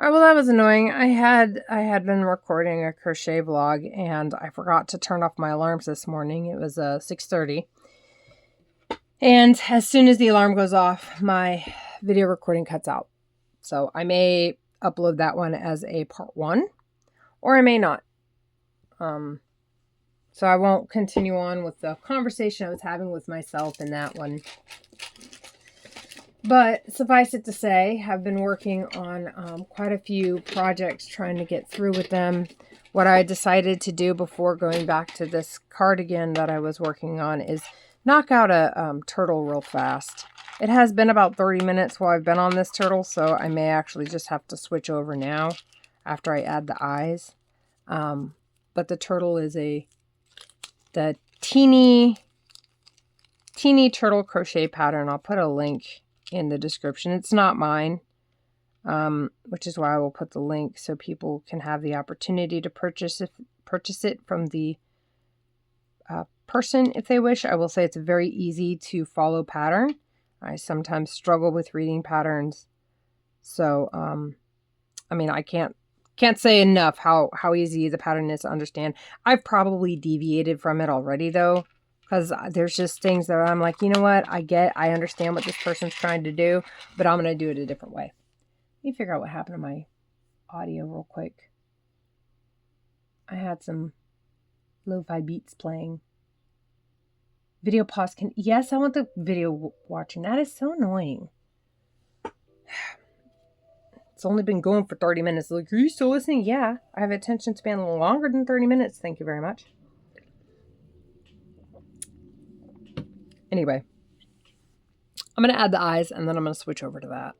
All right, well, that was annoying. I had been recording a crochet vlog, and I forgot to turn off my alarms this morning. It was 6:30. And as soon as the alarm goes off, my video recording cuts out. So I may upload that one as a part 1, or I may not. So I won't continue on with the conversation I was having with myself in that one. But suffice it to say, I've been working on quite a few projects, trying to get through with them. What I decided to do before going back to this cardigan that I was working on is knock out a turtle real fast. It has been about 30 minutes while I've been on this turtle, so I may actually just have to switch over now after I add the eyes. But the turtle is the teeny turtle crochet pattern. I'll put a link in the description. It's not mine, which is why I will put the link so people can have the opportunity to purchase it from the person if they wish. I will say it's a very easy to follow pattern. I sometimes struggle with reading patterns, so I mean, I can't say enough how easy the pattern is to understand. I've probably deviated from it already though, because there's just things that I'm like, you know what, I understand what this person's trying to do, but I'm going to do it a different way. Let me figure out what happened to my audio real quick. I had some lo-fi beats playing. Video pause can... Yes, I want the video watching. That is so annoying. It's only been going for 30 minutes. Like, are you still listening? Yeah, I have attention span longer than 30 minutes. Thank you very much. Anyway, I'm going to add the eyes, and then I'm going to switch over to that.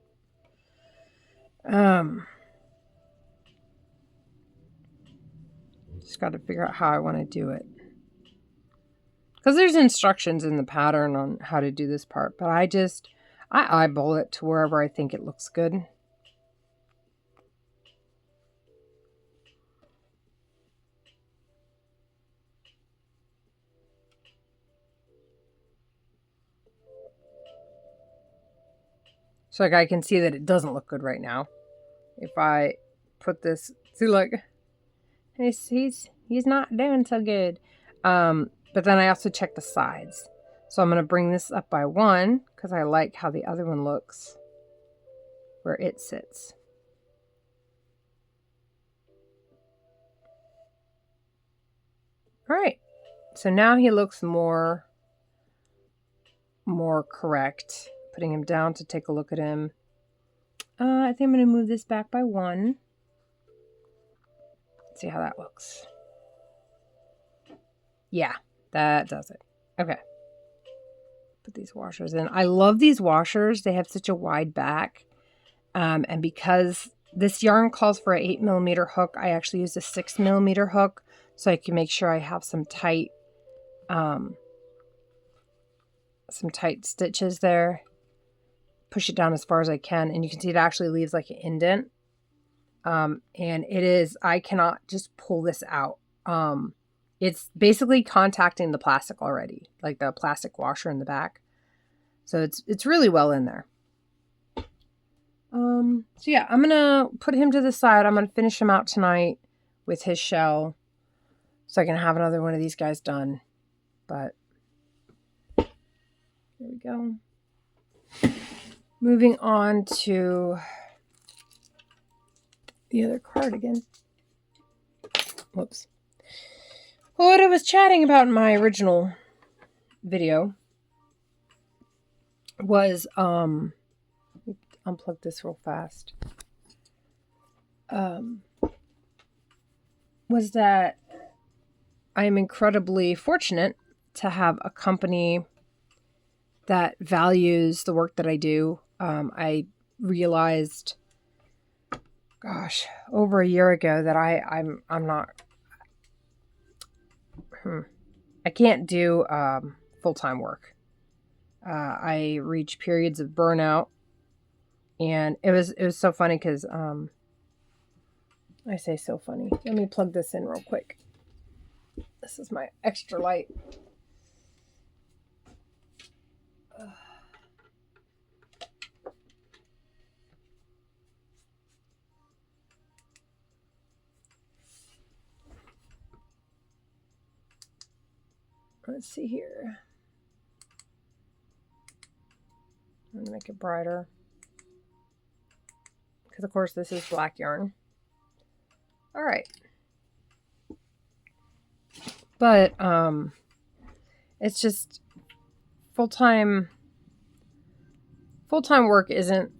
Just got to figure out how I want to do it. Because there's instructions in the pattern on how to do this part, but I eyeball it to wherever I think it looks good. So like I can see that it doesn't look good right now. If I put this, see, look, he's not doing so good. But then I also check the sides. So I'm going to bring this up by 1 because I like how the other one looks where it sits. All right. So now he looks more correct. Putting him down to take a look at him. I think I'm going to move this back by 1. Let's see how that looks. Yeah, that does it. Okay. Put these washers in. I love these washers. They have such a wide back. And because this yarn calls for an 8mm hook, I actually use a 6mm hook so I can make sure I have some tight stitches there. Push it down as far as I can, and you can see it actually leaves like an indent. And it is, I cannot just pull this out. It's basically contacting the plastic already, like the plastic washer in the back. So it's really well in there. So yeah, I'm gonna put him to the side. I'm gonna finish him out tonight with his shell so I can have another one of these guys done. But there we go. Moving on to the other cardigan. Whoops. Well, what I was chatting about in my original video was, unplug this real fast, was that I am incredibly fortunate to have a company that values the work that I do. I realized, gosh, over a year ago that I'm not, I can't do full-time work. I reach periods of burnout, and it was so funny because I say so funny. Let me plug this in real quick. This is my extra light. Let's see here. I'm going to make it brighter. Because, of course, this is black yarn. All right. But it's just full-time work isn't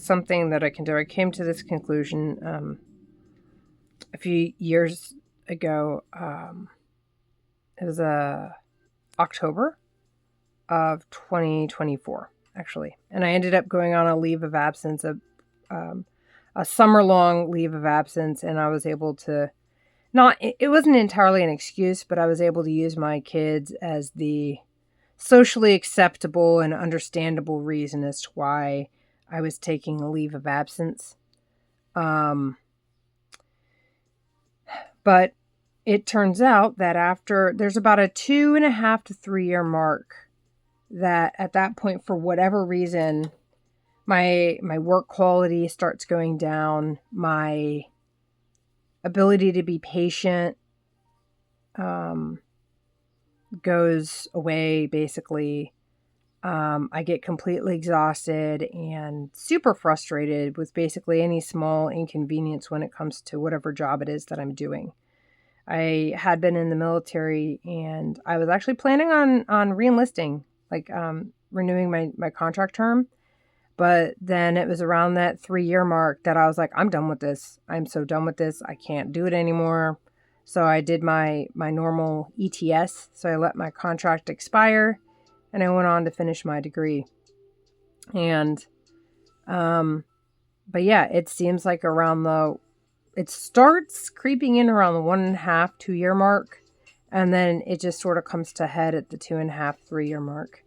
something that I can do. I came to this conclusion a few years ago. It was October of 2024, actually. And I ended up going on a leave of absence, a summer-long leave of absence, and I was able to it wasn't entirely an excuse, but I was able to use my kids as the socially acceptable and understandable reason as to why I was taking a leave of absence. But it turns out that after, there's about a 2.5 to 3 year mark that at that point, for whatever reason, my work quality starts going down. My ability to be patient goes away, basically. I get completely exhausted and super frustrated with basically any small inconvenience when it comes to whatever job it is that I'm doing. I had been in the military, and I was actually planning on re-enlisting, like renewing my contract term. But then it was around that 3-year mark that I was like, I'm done with this. I'm so done with this. I can't do it anymore. So I did my normal ETS. So I let my contract expire, and I went on to finish my degree. And, but yeah, it seems like it starts creeping in around the 1.5, 2-year mark. And then it just sort of comes to head at the 2.5, 3-year mark.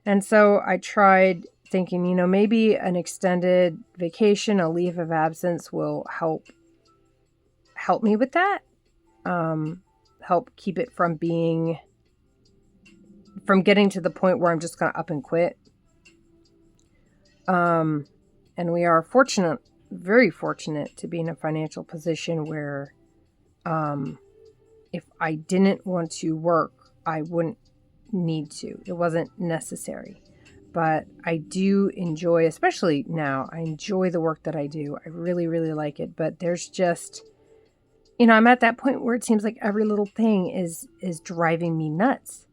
And so I tried thinking, maybe an extended vacation, a leave of absence will help me with that. Help keep it from getting to the point where I'm just going to up and quit. And we are fortunate, very fortunate, to be in a financial position where, if I didn't want to work, I wouldn't need to. It wasn't necessary. But I do enjoy, especially now, I enjoy the work that I do. I really, really like it. But there's just, I'm at that point where it seems like every little thing is driving me nuts,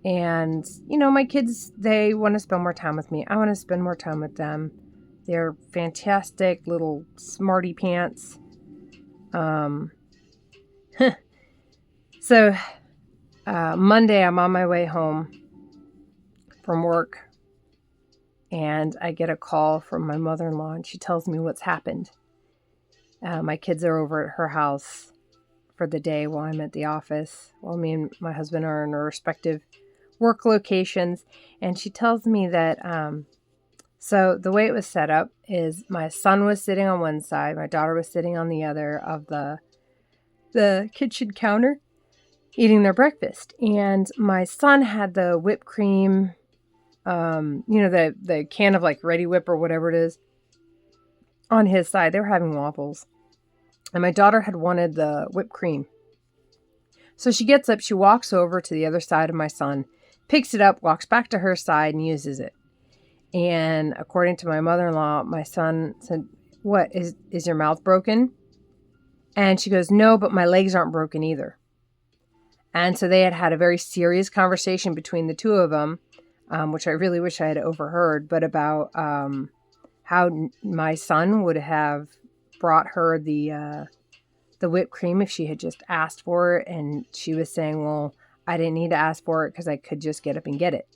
And, my kids, they want to spend more time with me. I want to spend more time with them. They're fantastic little smarty pants. So Monday, I'm on my way home from work, and I get a call from my mother-in-law, and she tells me what's happened. My kids are over at her house for the day while I'm at the office, while me and my husband are in our respective work locations. And she tells me that, so the way it was set up is my son was sitting on one side, my daughter was sitting on the other of the kitchen counter, eating their breakfast. And my son had the whipped cream, the can of like Ready Whip or whatever it is on his side. They were having waffles. And my daughter had wanted the whipped cream. So she gets up, she walks over to the other side of my son, picks it up, walks back to her side, and uses it. And according to my mother-in-law, my son said, "What, is your mouth broken?" And she goes, "No, but my legs aren't broken either." And so they had a very serious conversation between the two of them, which I really wish I had overheard, but about how my son would have brought her the whipped cream if she had just asked for it. And she was saying, well, I didn't need to ask for it because I could just get up and get it.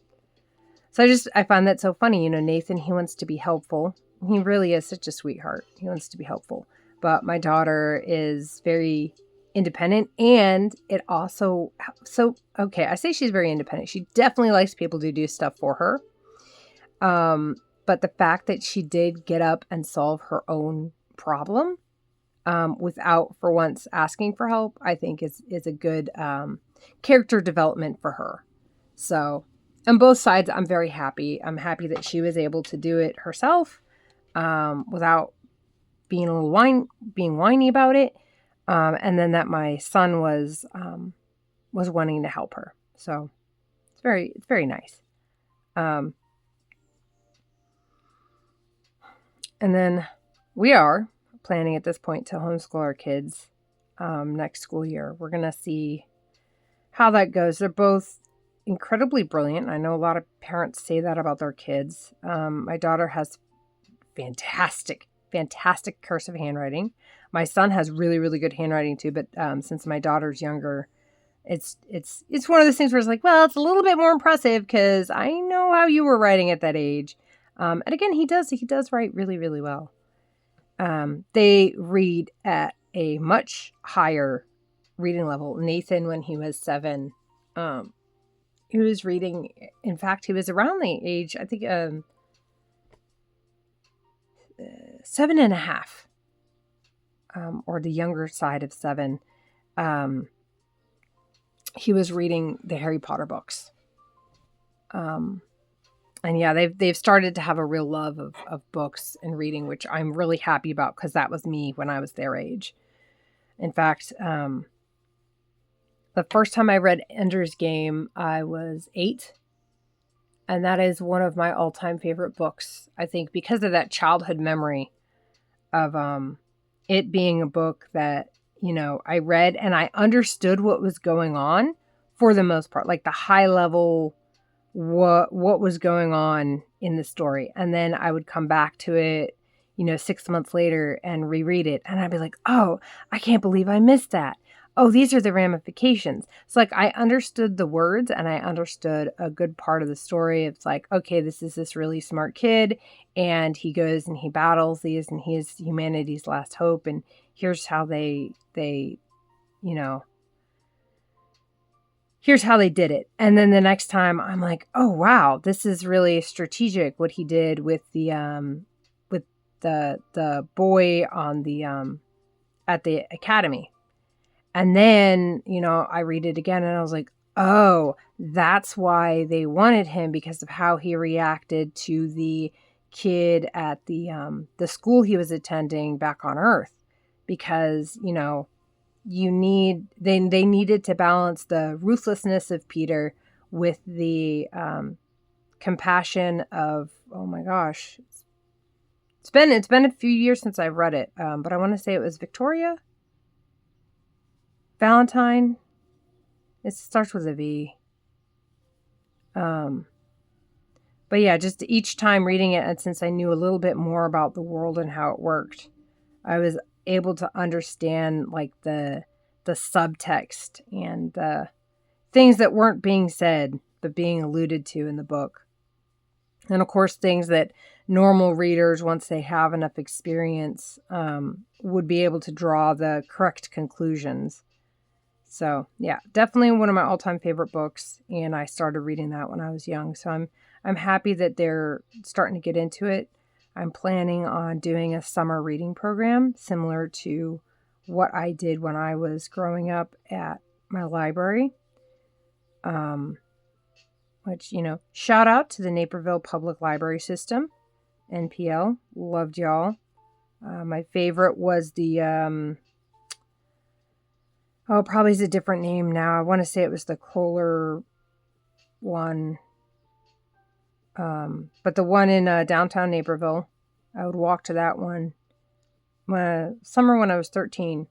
So I find that so funny. Nathan, he wants to be helpful. He really is such a sweetheart. He wants to be helpful. But my daughter is very independent, and it also, I say she's very independent. She definitely likes people to do stuff for her. But the fact that she did get up and solve her own problem without for once asking for help, I think is a good character development for her. So on both sides, I'm very happy. I'm happy that she was able to do it herself without being whiny about it. and then that my son was wanting to help her. So it's very nice. And then we are planning at this point to homeschool our kids next school year. We're going to see how that goes. They're both incredibly brilliant. I know a lot of parents say that about their kids. My daughter has fantastic cursive handwriting. My son has really good handwriting too, but since my daughter's younger, it's one of those things where it's like, well, it's a little bit more impressive because I know how you were writing at that age. And again, he does write really well. They read at a much higher reading level. Nathan, when he was 7, he was reading. In fact, he was around the age, I think, 7.5, or the younger side of 7. He was reading the Harry Potter books. And yeah, they've started to have a real love of books and reading, which I'm really happy about because that was me when I was their age. In fact, the first time I read Ender's Game, I was 8. And that is one of my all-time favorite books, I think, because of that childhood memory of it being a book that, I read and I understood what was going on for the most part, like the high level, what was going on in the story. And then I would come back to it, 6 months later and reread it. And I'd be like, oh, I can't believe I missed that. Oh, these are the ramifications. So like I understood the words and I understood a good part of the story. It's like, okay, this is this really smart kid and he goes and he battles these and he is humanity's last hope. And here's how they here's how they did it. And then the next time I'm like, oh, wow, this is really strategic what he did with the boy on the at the academy. And then, I read it again and I was like, oh, that's why they wanted him, because of how he reacted to the kid at the school he was attending back on Earth. Because, they needed to balance the ruthlessness of Peter with the compassion of, oh my gosh, it's been a few years since I've read it, but I want to say it was Victoria. Valentine. It starts with a V. But yeah, just each time reading it, and since I knew a little bit more about the world and how it worked, I was able to understand like the subtext and the things that weren't being said but being alluded to in the book. And of course, things that normal readers, once they have enough experience, would be able to draw the correct conclusions. So yeah, definitely one of my all-time favorite books, and I started reading that when I was young. So I'm happy that they're starting to get into it. I'm planning on doing a summer reading program similar to what I did when I was growing up at my library. Which, shout out to the Naperville Public Library System, NPL. Loved y'all. My favorite was the probably is a different name now. I want to say it was the Kohler one. But the one in downtown Naperville, I would walk to that one. Summer when I was 13,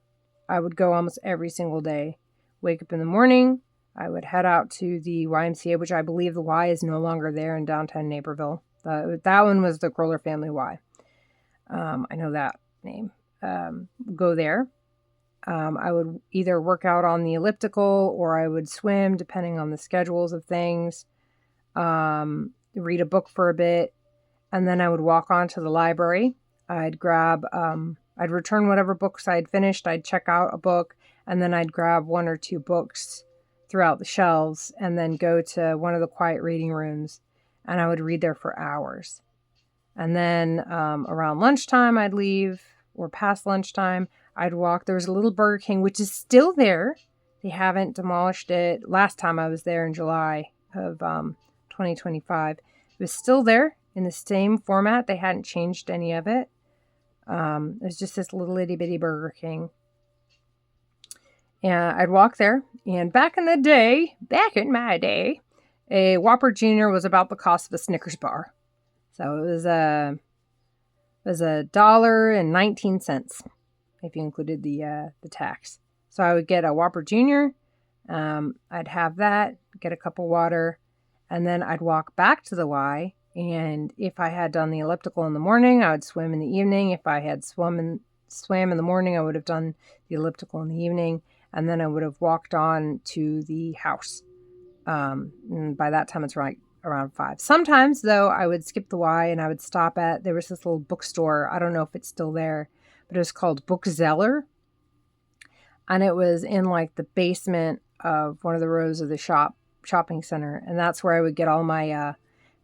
I would go almost every single day. Wake up in the morning, I would head out to the YMCA, which I believe the Y is no longer there in downtown Naperville. That one was the Kohler Family Y. I know that name. Go there. I would either work out on the elliptical or I would swim, depending on the schedules of things. Read a book for a bit, and then I would walk on to the library. I'd return whatever books I'd finished. I'd check out a book, and then I'd grab 1 or 2 books throughout the shelves and then go to one of the quiet reading rooms, and I would read there for hours. And then around lunchtime, I'd leave, or past lunchtime, I'd walk. There was a little Burger King, which is still there. They haven't demolished it. Last time I was there in July of 2025. It was still there in the same format. They hadn't changed any of it. It was just this little itty bitty Burger King. And I'd walk there. And back in my day, a Whopper Junior was about the cost of a Snickers bar. So it was $1.19 if you included the tax. So I would get a Whopper Junior. I'd have that, get a cup of water, and then I'd walk back to the Y. And if I had done the elliptical in the morning, I would swim in the evening. If I had swam in the morning, I would have done the elliptical in the evening. And then I would have walked on to the house. And by that time, it's around 5. Sometimes, though, I would skip the Y and I would stop at, there was this little bookstore. I don't know if it's still there, but it was called Bookzeller. And it was in like the basement of one of the rows of the shopping center. And that's where I would get all my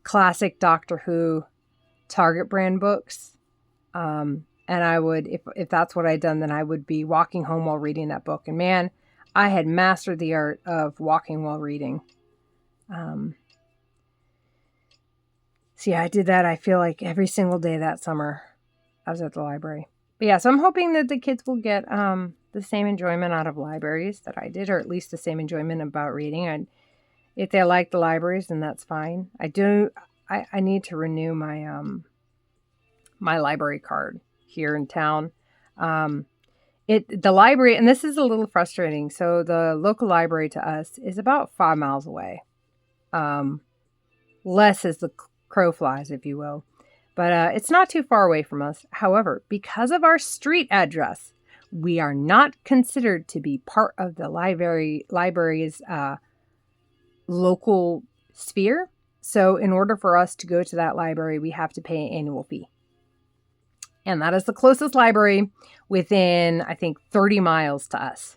classic Doctor Who Target brand books. And I would, if that's what I'd done, then I would be walking home while reading that book. And man, I had mastered the art of walking while reading. So yeah, I did that. I feel like every single day that summer I was at the library. But yeah, so I'm hoping that the kids will get the same enjoyment out of libraries that I did, or at least the same enjoyment about reading. And if they like the libraries, then that's fine. I need to renew my my library card here in town. The library, and this is a little frustrating. So the local library to us is about 5 miles away. Less as the crow flies, if you will. But it's not too far away from us. However, because of our street address, we are not considered to be part of the library's local sphere. So in order for us to go to that library, we have to pay an annual fee. And that is the closest library within, I think, 30 miles to us,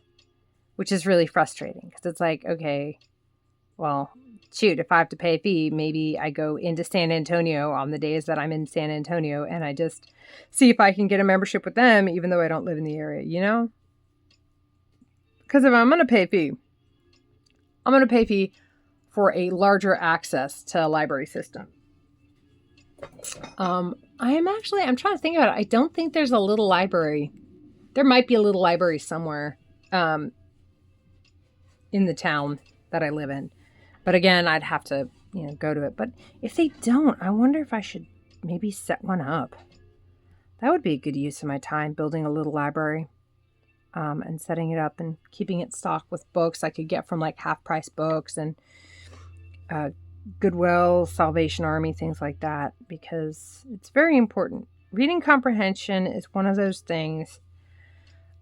which is really frustrating because it's like, okay, well, shoot, if I have to pay a fee, maybe I go into San Antonio on the days that I'm in San Antonio and I just see if I can get a membership with them, even though I don't live in the area, you know? Because if I'm going to pay a fee, I'm going to pay a fee for a larger access to a library system. I'm trying to think about it. I don't think there's a little library. There might be a little library somewhere in the town that I live in. But again, I'd have to, go to it. But if they don't, I wonder if I should maybe set one up. That would be a good use of my time, building a little library and setting it up and keeping it stocked with books I could get from like Half Price Books and Goodwill, Salvation Army, things like that, because it's very important. Reading comprehension is one of those things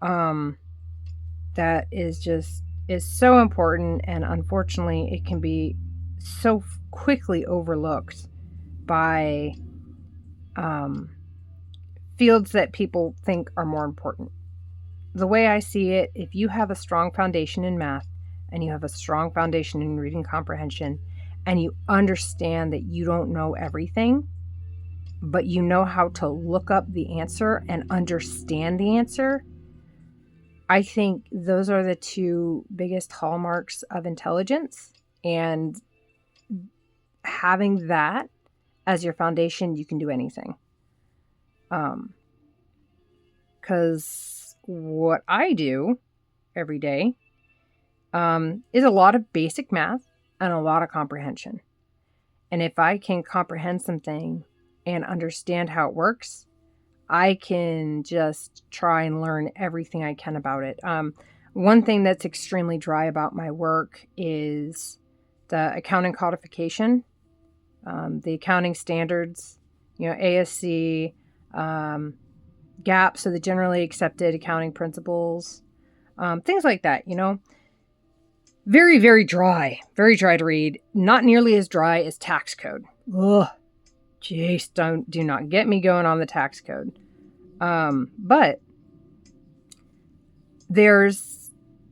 that is so important, and unfortunately it can be so quickly overlooked by fields that people think are more important. The way I see it, if you have a strong foundation in math and you have a strong foundation in reading comprehension and you understand that you don't know everything, but you know how to look up the answer and understand the answer, I think those are the two biggest hallmarks of intelligence. And having that as your foundation, you can do anything. Because what I do every day is a lot of basic math and a lot of comprehension. And if I can comprehend something and understand how it works, I can just try and learn everything I can about it. One thing that's extremely dry about my work is the accounting codification, the accounting standards, ASC, GAAP, so the generally accepted accounting principles, things like that, Very, very dry to read. Not nearly as dry as tax code. Ugh. Jeez, do not get me going on the tax code. But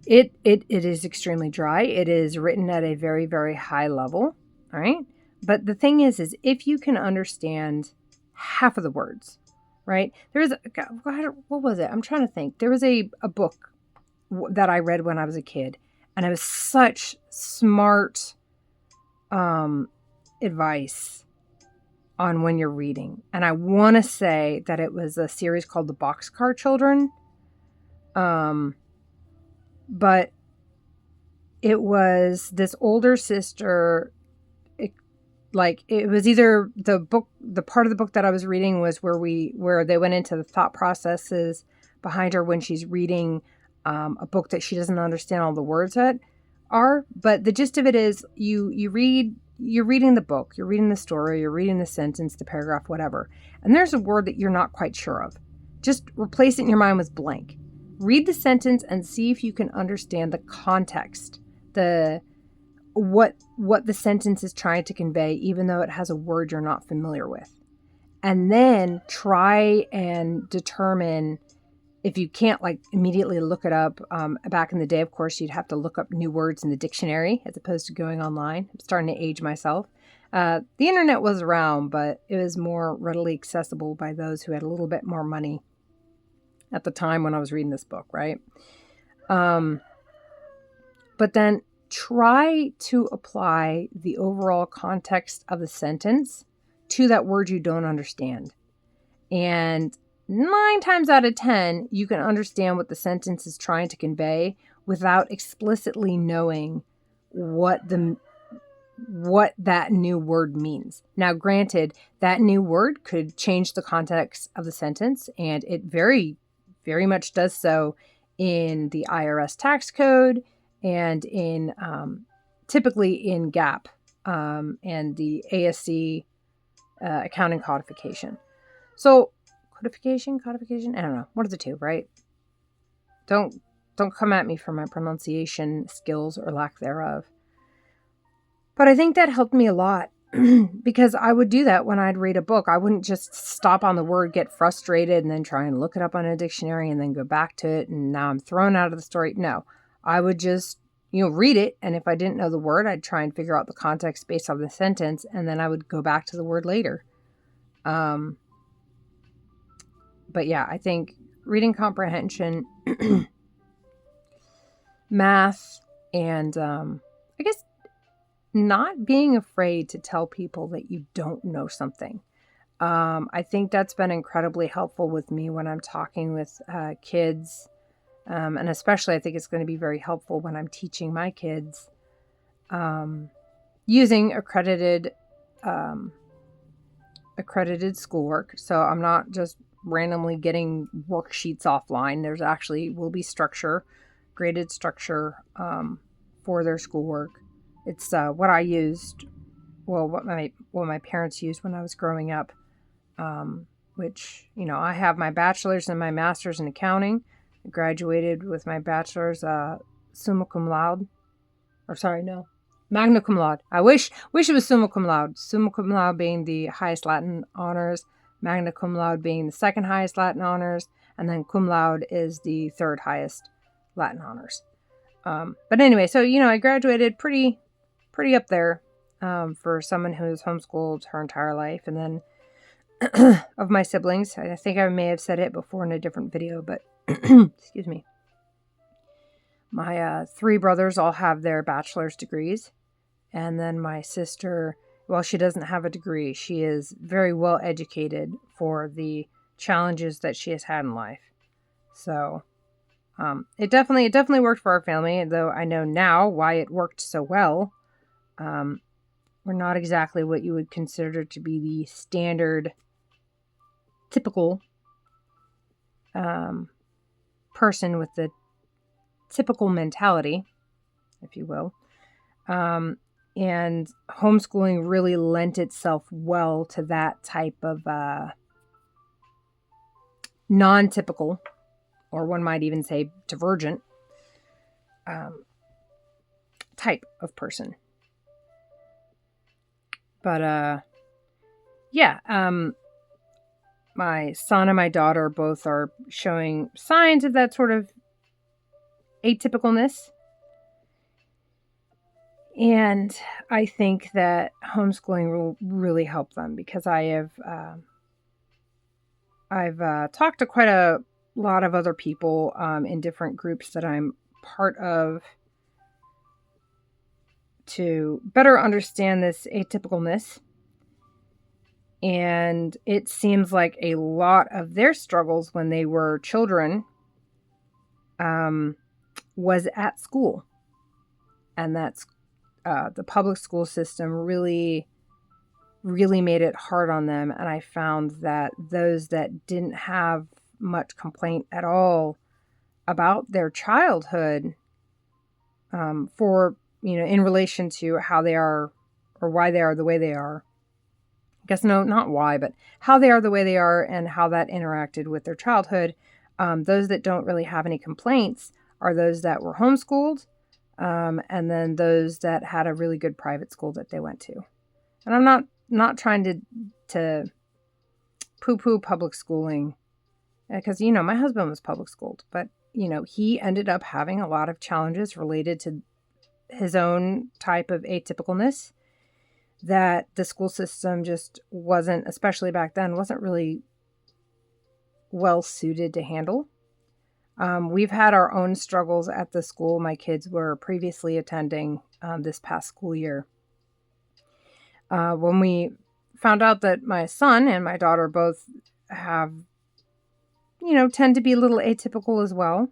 it is extremely dry. It is written at a very, very high level. All right. But the thing is if you can understand half of the words, right? What was it? I'm trying to think. There was a book that I read when I was a kid, and it was such smart advice on when you're reading. And I want to say that it was a series called The Boxcar Children. but it was this older sister. It was either the part of the book that I was reading was where they went into the thought processes behind her when she's reading a book that she doesn't understand all the words that are. But the gist of it is you're reading the book, you're reading the story, you're reading the sentence, the paragraph, whatever. And there's a word that you're not quite sure of. Just replace it in your mind with blank. Read the sentence and see if you can understand the context, what the sentence is trying to convey, even though it has a word you're not familiar with. And then try and determine, if you can't immediately look it up. Back in the day, of course, you'd have to look up new words in the dictionary as opposed to going online. I'm starting to age myself. The internet was around, but it was more readily accessible by those who had a little bit more money at the time when I was reading this book, right? But then try to apply the overall context of the sentence to that word you don't understand. And 9 times out of 10, you can understand what the sentence is trying to convey without explicitly knowing what that new word means. Now, granted, that new word could change the context of the sentence, and it very, very much does so in the IRS tax code and in typically in GAAP and the ASC accounting codification. So codification, I don't know. One of the two, right? Don't come at me for my pronunciation skills or lack thereof. But I think that helped me a lot because I would do that when I'd read a book. I wouldn't just stop on the word, get frustrated, and then try and look it up on a dictionary and then go back to it, and now I'm thrown out of the story. No, I would just, read it, and if I didn't know the word, I'd try and figure out the context based on the sentence, and then I would go back to the word later. But yeah, I think reading comprehension, math, and I guess not being afraid to tell people that you don't know something. I think that's been incredibly helpful with me when I'm talking with kids. And especially I think it's going to be very helpful when I'm teaching my kids using accredited schoolwork. So I'm not just randomly getting worksheets offline. There's actually will be graded structure for their schoolwork. It's what I used, what my parents used when I was growing up, which, I have my bachelor's and my master's in accounting. I graduated with my bachelor's summa cum laude. Magna cum laude. I wish it was summa cum laude. Summa cum laude being the highest Latin honors, magna cum laude being the second highest Latin honors, and then cum laude is the third highest Latin honors. But anyway, so, I graduated pretty up there for someone who's homeschooled her entire life. And then of my siblings, I think I may have said it before in a different video, but excuse me. My 3 brothers all have their bachelor's degrees. And then my sister, well, she doesn't have a degree. She is very well educated for the challenges that she has had in life. So it definitely worked for our family, though I know now why it worked so well. We're not exactly what you would consider to be the standard, typical person with the typical mentality, if you will. And homeschooling really lent itself well to that type of non-typical, or one might even say divergent, type of person. But my son and my daughter both are showing signs of that sort of atypicalness. And I think that homeschooling will really help them, because I've talked to quite a lot of other people in different groups that I'm part of to better understand this atypicalness. And it seems like a lot of their struggles when they were children was at school. And that's the public school system really made it hard on them. And I found that those that didn't have much complaint at all about their childhood, for, in relation to how they are or why they are the way they are. I guess no, not why, but how they are the way they are and how that interacted with their childhood. Those that don't really have any complaints are those that were homeschooled, and then those that had a really good private school that they went to. And I'm not trying to poo-poo public schooling, because, my husband was public schooled, but, he ended up having a lot of challenges related to his own type of atypicalness that the school system just wasn't, especially back then, wasn't really well suited to handle. We've had our own struggles at the school my kids were previously attending this past school year. When we found out that my son and my daughter both have, tend to be a little atypical as well,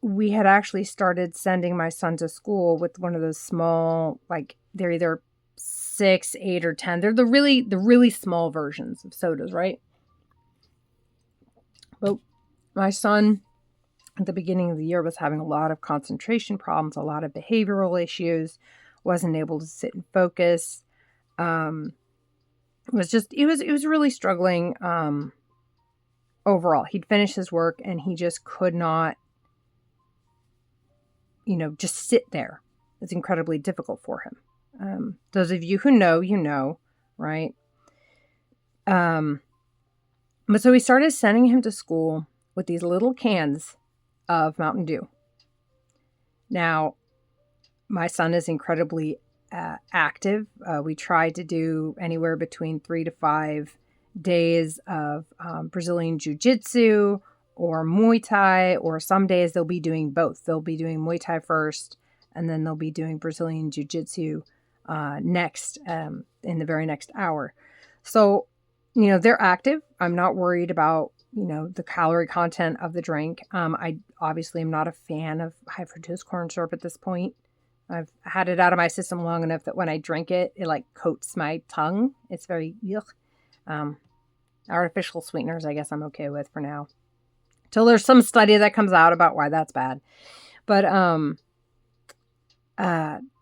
we had actually started sending my son to school with one of those small, like, they're either 6, 8, or 10. They're the really small versions of sodas, right? But my son at the beginning of the year was having a lot of concentration problems, a lot of behavioral issues, wasn't able to sit and focus. It was really struggling overall. He'd finish his work and he just could not, just sit there. It's incredibly difficult for him. Those of you who know, right? But so we started sending him to school with these little cans of Mountain Dew. Now, my son is incredibly active. We tried to do anywhere between 3 to 5 days of Brazilian Jiu-Jitsu or Muay Thai, or some days they'll be doing both. They'll be doing Muay Thai first, and then they'll be doing Brazilian Jiu-Jitsu next, in the very next hour. So, they're active. I'm not worried about, the calorie content of the drink. I obviously am not a fan of high fructose corn syrup at this point. I've had it out of my system long enough that when I drink it, it like coats my tongue. It's very yuck. Artificial sweeteners, I guess I'm okay with for now. Till there's some study that comes out about why that's bad. But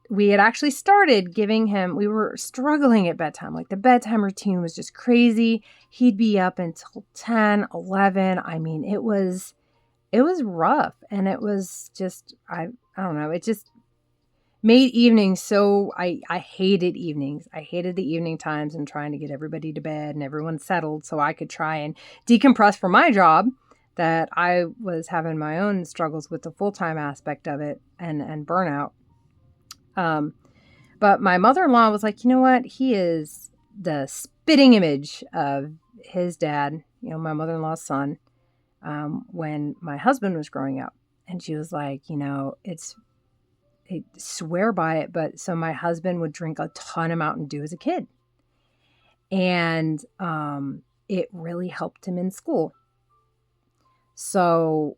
we had actually started giving him, we were struggling at bedtime. Like the bedtime routine was just crazy. He'd be up until 10, 11. I mean, it was rough. And it was just, I don't know. It just made evenings so, I hated evenings. I hated the evening times and trying to get everybody to bed and everyone settled so I could try and decompress from my job, that I was having my own struggles with the full-time aspect of it and burnout. But my mother-in-law was like, you know what? He is the spitting image of his dad, my mother-in-law's son, when my husband was growing up. And she was like, I swear by it, but so my husband would drink a ton of Mountain Dew as a kid. And it really helped him in school. So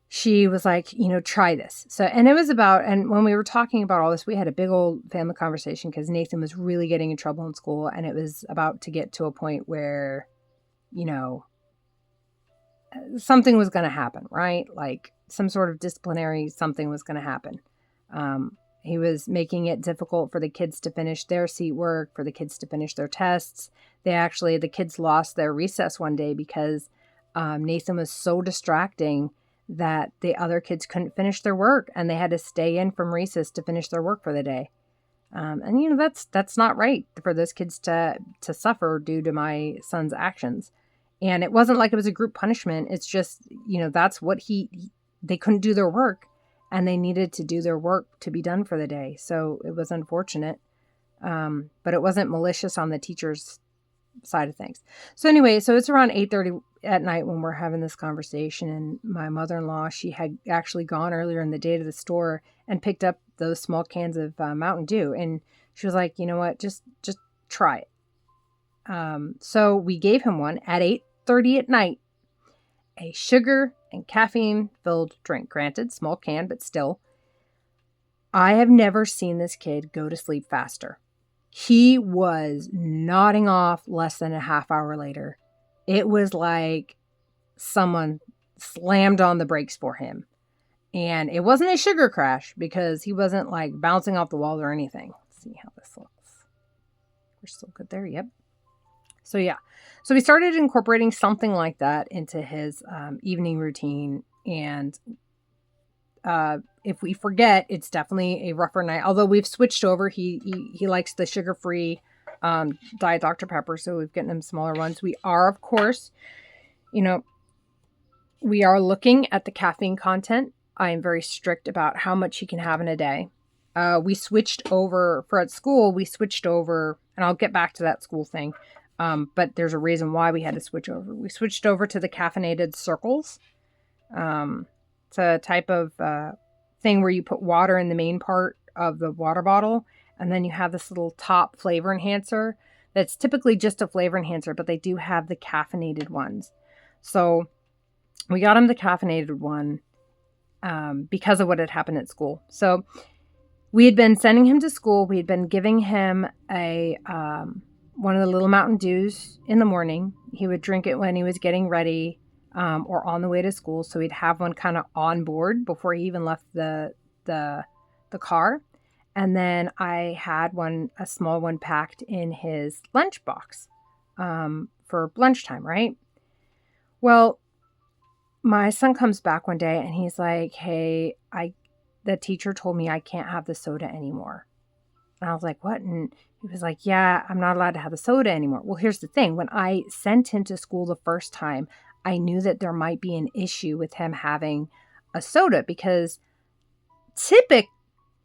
she was like, try this. So, and it was about, and when we were talking about all this, we had a big old family conversation because Nathan was really getting in trouble in school. And it was about to get to a point where, something was going to happen, right? Like some sort of disciplinary, something was going to happen. He was making it difficult for the kids to finish their seat work, for the kids to finish their tests. The kids lost their recess one day because Nathan was so distracting that the other kids couldn't finish their work and they had to stay in from recess to finish their work for the day. And that's not right for those kids to suffer due to my son's actions. And it wasn't like it was a group punishment. It's just, that's what they couldn't do their work and they needed to do their work to be done for the day. So it was unfortunate. But it wasn't malicious on the teacher's side of things. So anyway, so it's around 8:30 at night when we're having this conversation, and my mother-in-law, she had actually gone earlier in the day to the store and picked up those small cans of Mountain Dew. And she was like, you know what, just try it. So we gave him one at 8:30 at night. a sugar and caffeine filled drink. Granted, small can, but still. I have never seen this kid go to sleep faster. He was nodding off less than a half hour later. It was like someone slammed on the brakes for him. And it wasn't a sugar crash because he wasn't like bouncing off the wall or anything. Let's see how this looks. We're still good there. Yep. So yeah. So we started incorporating something like that into his evening routine. And if we forget, it's definitely a rougher night. Although we've switched over. He likes the sugar-free Diet Dr. Pepper. So we've gotten him smaller ones. We are, of course, we are looking at the caffeine content. I am very strict about how much he can have in a day. We switched over at school. We switched over, and I'll get back to that school thing. But there's a reason why we had to switch over. We switched over to the caffeinated circles. It's a type of thing where you put water in the main part of the water bottle, and then you have this little top flavor enhancer that's typically just a flavor enhancer, but they do have the caffeinated ones. So we got him the caffeinated one because of what had happened at school. So we had been sending him to school. We had been giving him one of the little Mountain Dews in the morning. He would drink it when he was getting ready or on the way to school. So he'd have one kind of on board before he even left the car. And then I had a small one packed in his lunchbox for lunchtime, right? Well, my son comes back one day and he's like, hey, the teacher told me I can't have the soda anymore. And I was like, what? And he was like, yeah, I'm not allowed to have the soda anymore. Well, here's the thing. When I sent him to school the first time, I knew that there might be an issue with him having a soda because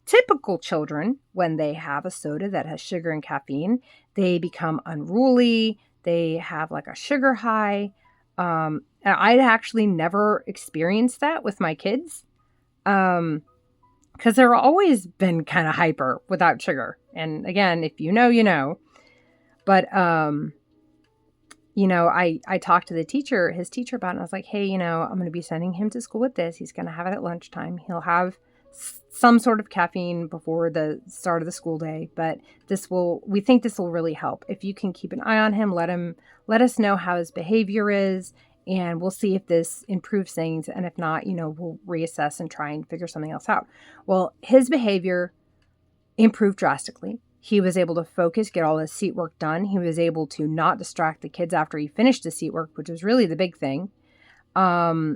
typical children, when they have a soda that has sugar and caffeine, they become unruly. They have like a sugar high. And I'd actually never experienced that with my kids. Because they're always been kind of hyper without sugar. And again, if you know, you know. But, I talked to his teacher about it. And I was like, hey, I'm going to be sending him to school with this. He's going to have it at lunchtime. He'll have some sort of caffeine before the start of the school day. But we think this will really help. If you can keep an eye on him, let us know how his behavior is. And we'll see if this improves things. And if not, we'll reassess and try and figure something else out. Well, his behavior improved drastically. He was able to focus, get all his seat work done. He was able to not distract the kids after he finished the seat work, which was really the big thing. His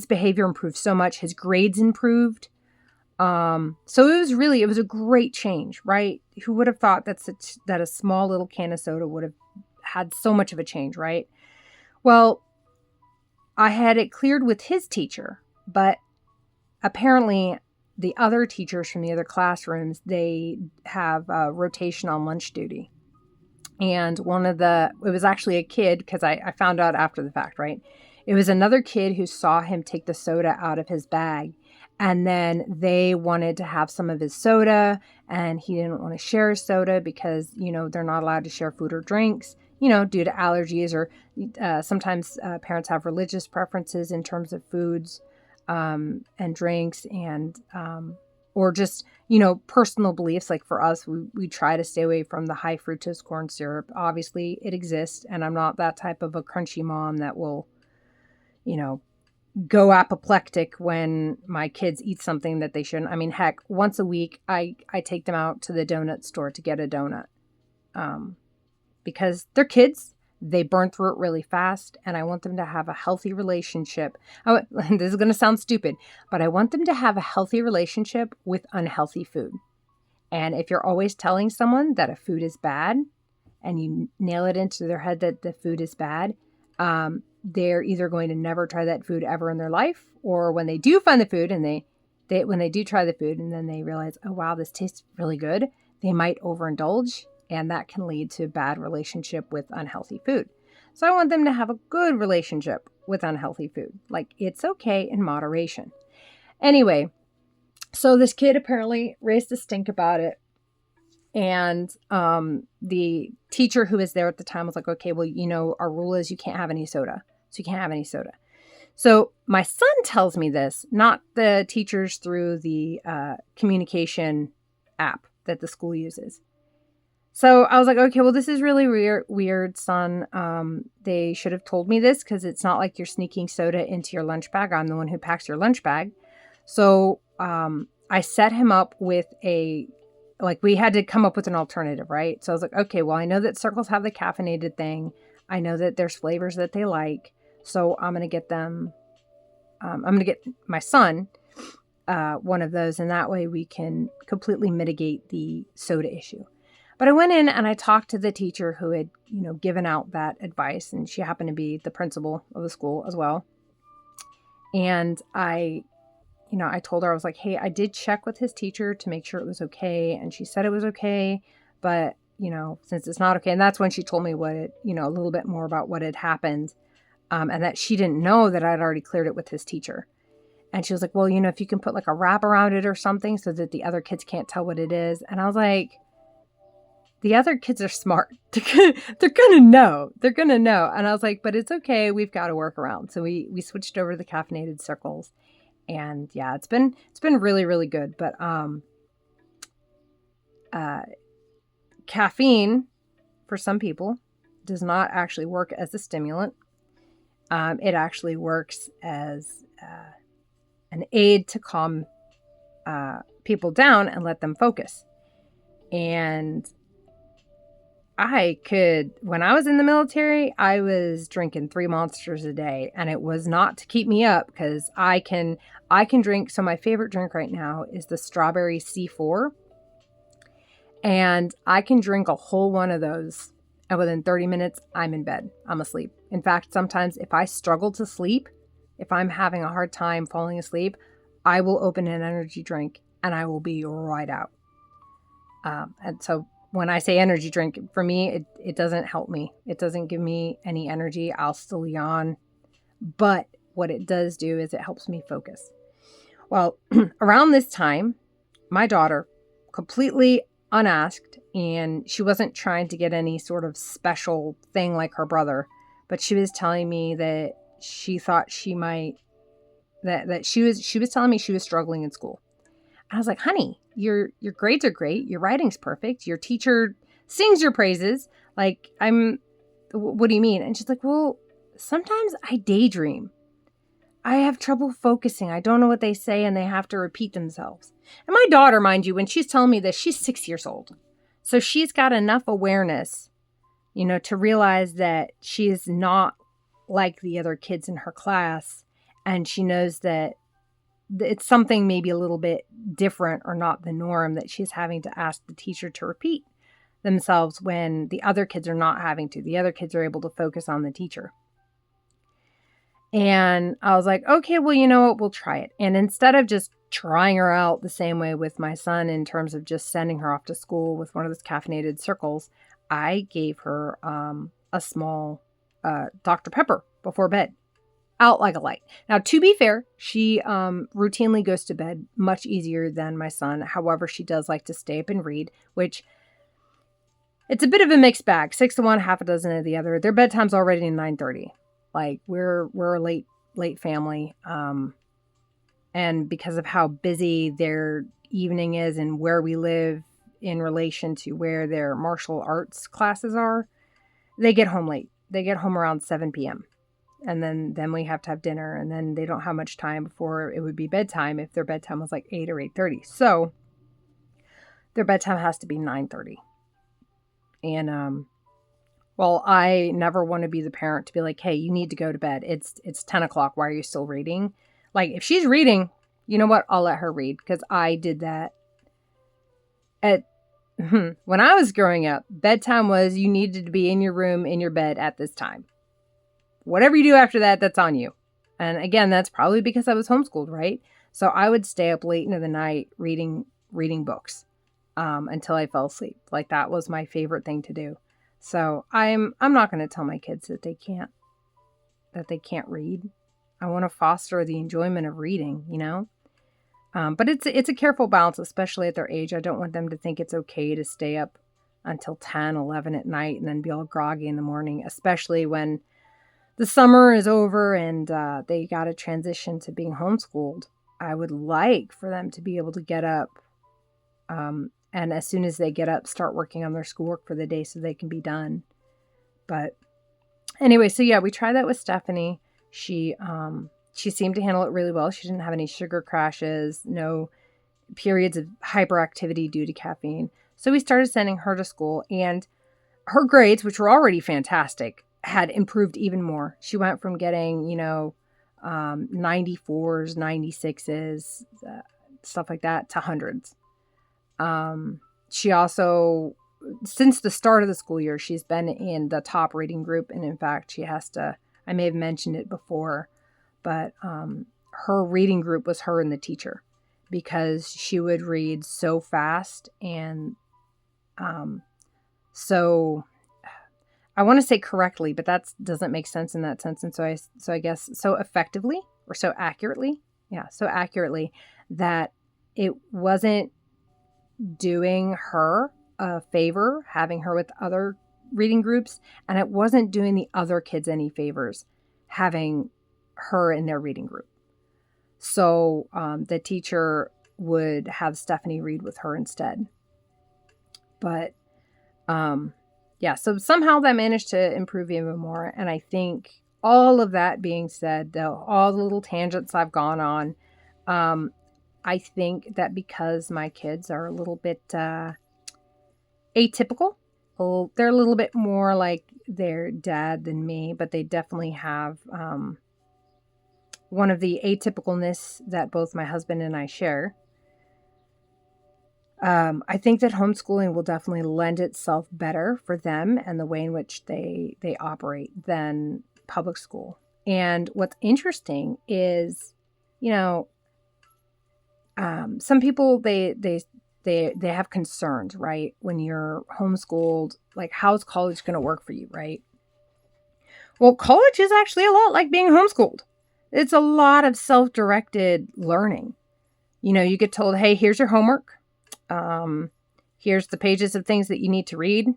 behavior improved so much. His grades improved. So it was a great change, right? Who would have thought that a small little can of soda would have had so much of a change, right? Well, I had it cleared with his teacher, but apparently the other teachers from the other classrooms, they have a rotation on lunch duty. And it was actually a kid, because I found out after the fact, right? It was another kid who saw him take the soda out of his bag. And then they wanted to have some of his soda, and he didn't want to share his soda because, they're not allowed to share food or drinks, due to allergies, or sometimes parents have religious preferences in terms of foods and drinks, and or just, personal beliefs. Like for us, we try to stay away from the high fructose corn syrup. Obviously, it exists, and I'm not that type of a crunchy mom that will, go apoplectic when my kids eat something that they shouldn't. I mean, heck, once a week, I take them out to the donut store to get a donut. Because they're kids, they burn through it really fast, and I want them to have a healthy relationship. This is going to sound stupid, but I want them to have a healthy relationship with unhealthy food. And if you're always telling someone that a food is bad, and you nail it into their head that the food is bad, they're either going to never try that food ever in their life, or when they do find the food and when they do try the food and then they realize, oh wow, this tastes really good, they might overindulge, and that can lead to a bad relationship with unhealthy food. So I want them to have a good relationship with unhealthy food. Like, it's okay in moderation. Anyway, so this kid apparently raised a stink about it. And the teacher who was there at the time was like, okay, well, our rule is you can't have any soda. So you can't have any soda. So my son tells me this, not the teachers through the communication app that the school uses. So I was like, okay, well, this is really weird, son. They should have told me this because it's not like you're sneaking soda into your lunch bag. I'm the one who packs your lunch bag. So I set him up with we had to come up with an alternative, right? So I was like, okay, well, I know that Circles have the caffeinated thing. I know that there's flavors that they like. So I'm going to get them, I'm going to get my son one of those. And that way we can completely mitigate the soda issue. But I went in and I talked to the teacher who had, given out that advice. And she happened to be the principal of the school as well. And I told her, I was like, hey, I did check with his teacher to make sure it was okay. And she said it was okay. But, since it's not okay. And that's when she told me a little bit more about what had happened. And that she didn't know that I'd already cleared it with his teacher. And she was like, well, if you can put like a wrap around it or something so that the other kids can't tell what it is. And I was like, the other kids are smart. They're going to know. They're going to know. And I was like, but it's okay. We've got to work around. So we switched over to the caffeinated Circles. And yeah, it's been really, really good. But caffeine, for some people, does not actually work as a stimulant. It actually works as an aid to calm people down and let them focus. And when I was in the military, I was drinking 3 Monsters a day, and it was not to keep me up because I can drink. So my favorite drink right now is the strawberry C4, and I can drink a whole one of those. And within 30 minutes, I'm in bed. I'm asleep. In fact, sometimes if I struggle to sleep, if I'm having a hard time falling asleep, I will open an energy drink and I will be right out. And so when I say energy drink, for me, it doesn't help me. It doesn't give me any energy. I'll still yawn. But what it does do is it helps me focus. Well, around this time, my daughter, completely unasked, and she wasn't trying to get any sort of special thing like her brother, but she was telling me that she thought she might, that she was telling me she was struggling in school. I was like, honey, your grades are great. Your writing's perfect. Your teacher sings your praises. Like, what do you mean? And she's like, well, sometimes I daydream. I have trouble focusing. I don't know what they say and they have to repeat themselves. And my daughter, mind you, when she's telling me this, she's 6 years old. So she's got enough awareness, to realize that she is not like the other kids in her class. And she knows that it's something maybe a little bit different or not the norm that she's having to ask the teacher to repeat themselves when the other kids are not having to. The other kids are able to focus on the teacher. And I was like, okay, well, you know what? We'll try it. And instead of just trying her out the same way with my son in terms of just sending her off to school with one of those caffeinated Circles, I gave her a small Dr. Pepper before bed. Out like a light. Now, to be fair, she routinely goes to bed much easier than my son. However, she does like to stay up and read, which it's a bit of a mixed bag. 6 to 1, half a dozen of the other. Their bedtime's already 9:30. Like we're a late family, and because of how busy their evening is and where we live in relation to where their martial arts classes are, they get home late. They get home around 7 p.m. And then we have to have dinner, and then they don't have much time before it would be bedtime if their bedtime was like 8 or 8:30. So their bedtime has to be 9:30. And well, I never want to be the parent to be like, hey, you need to go to bed. It's 10 o'clock. Why are you still reading? Like, if she's reading, you know what? I'll let her read, because I did that when I was growing up. Bedtime was you needed to be in your room, in your bed at this time. Whatever you do after that, that's on you. And again, that's probably because I was homeschooled, right? So I would stay up late into the night reading books until I fell asleep. Like, that was my favorite thing to do. So I'm not going to tell my kids that they can't read. I want to foster the enjoyment of reading, But it's a careful balance, especially at their age. I don't want them to think it's okay to stay up until 10, 11 at night and then be all groggy in the morning, especially when the summer is over and they got to transition to being homeschooled. I would like for them to be able to get up and as soon as they get up, start working on their schoolwork for the day so they can be done. But anyway, so yeah, we tried that with Stephanie. She seemed to handle it really well. She didn't have any sugar crashes, no periods of hyperactivity due to caffeine. So we started sending her to school, and her grades, which were already fantastic, had improved even more. She went from getting, 94s, 96s, stuff like that, to hundreds. She also, since the start of the school year, she's been in the top reading group. And in fact, she has to, I may have mentioned it before, but her reading group was her and the teacher, because she would read so fast and so I want to say correctly, but that doesn't make sense in that sense. And so I guess so effectively or so accurately. Yeah. So accurately that it wasn't doing her a favor, having her with other reading groups. And it wasn't doing the other kids any favors, having her in their reading group. So the teacher would have Stephanie read with her instead. But yeah, so somehow that managed to improve even more. And I think all of that being said, though, all the little tangents I've gone on, I think that because my kids are a little bit atypical, they're a little bit more like their dad than me, but they definitely have one of the atypicalness that both my husband and I share. I think that homeschooling will definitely lend itself better for them and the way in which they operate than public school. And what's interesting is, some people, they have concerns, right? When you're homeschooled, like, how's college going to work for you, right? Well, college is actually a lot like being homeschooled. It's a lot of self-directed learning. You get told, hey, here's your homework. Here's the pages of things that you need to read.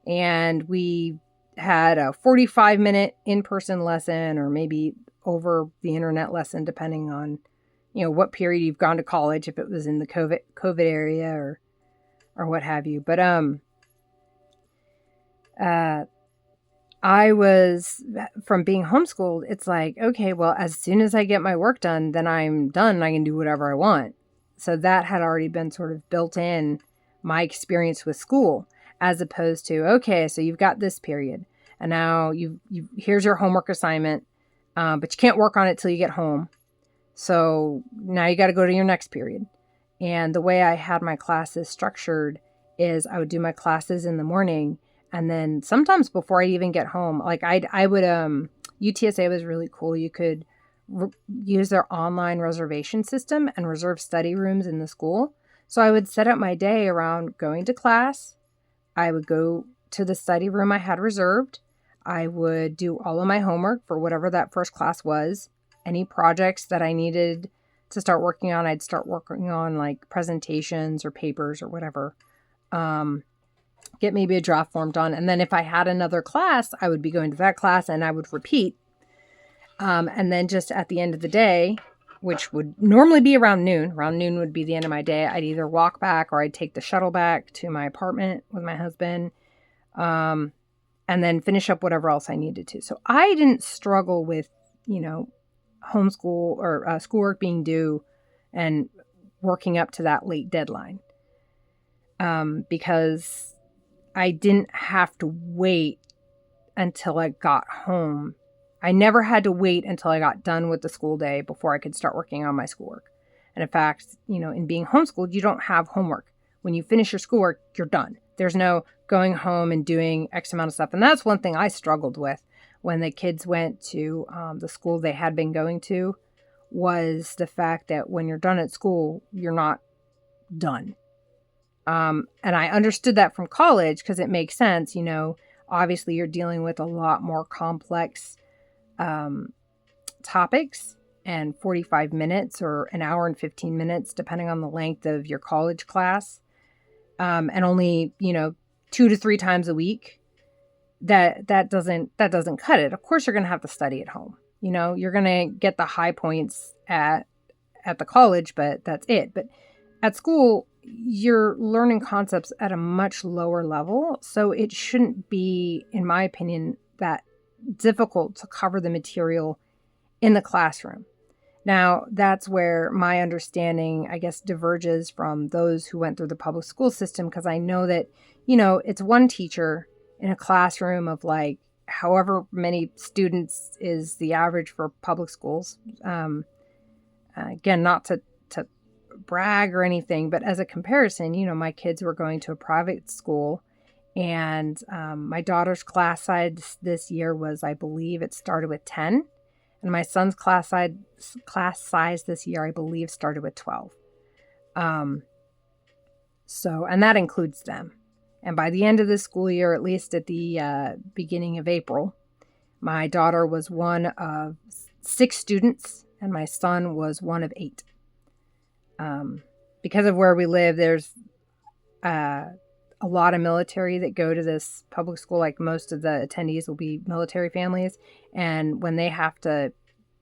And we had a 45-minute in-person lesson, or maybe over the internet lesson, depending on, what period you've gone to college, if it was in the COVID area or what have you. But, I was, from being homeschooled, it's like, okay, well, as soon as I get my work done, then I'm done and I can do whatever I want. So that had already been sort of built in my experience with school, as opposed to, okay, so you've got this period and now here's your homework assignment, but you can't work on it till you get home. So now you got to go to your next period. And the way I had my classes structured is I would do my classes in the morning, and then sometimes before I even get home, like I would, UTSA was really cool. You could use their online reservation system and reserve study rooms in the school. So I would set up my day around going to class. I would go to the study room I had reserved. I would do all of my homework for whatever that first class was. Any projects that I needed to start working on, I'd start working on, like presentations or papers or whatever. Get maybe a draft form done. And then if I had another class, I would be going to that class and I would repeat. And then just at the end of the day, which would normally be around noon would be the end of my day. I'd either walk back or I'd take the shuttle back to my apartment with my husband, and then finish up whatever else I needed to. So I didn't struggle with, homeschool or schoolwork being due and working up to that late deadline, because I didn't have to wait until I got home. I never had to wait until I got done with the school day before I could start working on my schoolwork. And in fact, in being homeschooled, you don't have homework. When you finish your schoolwork, you're done. There's no going home and doing X amount of stuff. And that's one thing I struggled with when the kids went to the school they had been going to, was the fact that when you're done at school, you're not done. And I understood that from college because it makes sense. Obviously you're dealing with a lot more complex topics and 45 minutes or an hour and 15 minutes, depending on the length of your college class, and only, 2 to 3 times a week, that doesn't cut it. Of course, you're going to have to study at home. You're going to get the high points at the college, but that's it. But at school, you're learning concepts at a much lower level. So it shouldn't be, in my opinion, that difficult to cover the material in the classroom. Now, that's where my understanding, I guess, diverges from those who went through the public school system, because I know that, it's one teacher in a classroom of like however many students is the average for public schools. Again, not to brag or anything, but as a comparison, my kids were going to a private school, and my daughter's class size this year was, I believe it started with 10, and my son's class size this year, I believe, started with 12. And that includes them. And by the end of the school year, at least at the beginning of April, my daughter was one of 6 students, and my son was one of 8. Because of where we live, there's a lot of military that go to this public school. Like, most of the attendees will be military families. And when they have to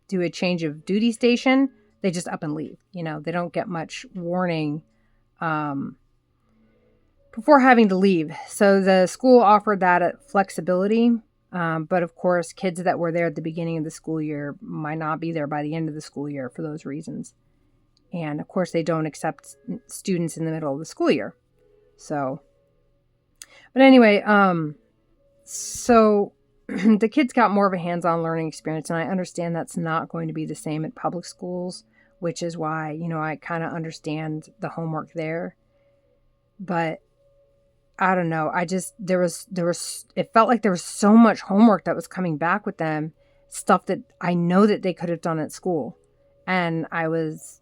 do a change of duty station, they just up and leave. They don't get much warning before having to leave. So the school offered that flexibility. But of course, kids that were there at the beginning of the school year might not be there by the end of the school year for those reasons. And of course, they don't accept students in the middle of the school year. So, but anyway, so the kids got more of a hands-on learning experience. And I understand that's not going to be the same at public schools, which is why, I kind of understand the homework there. But I don't know. It felt like there was so much homework that was coming back with them, stuff that I know that they could have done at school. And I was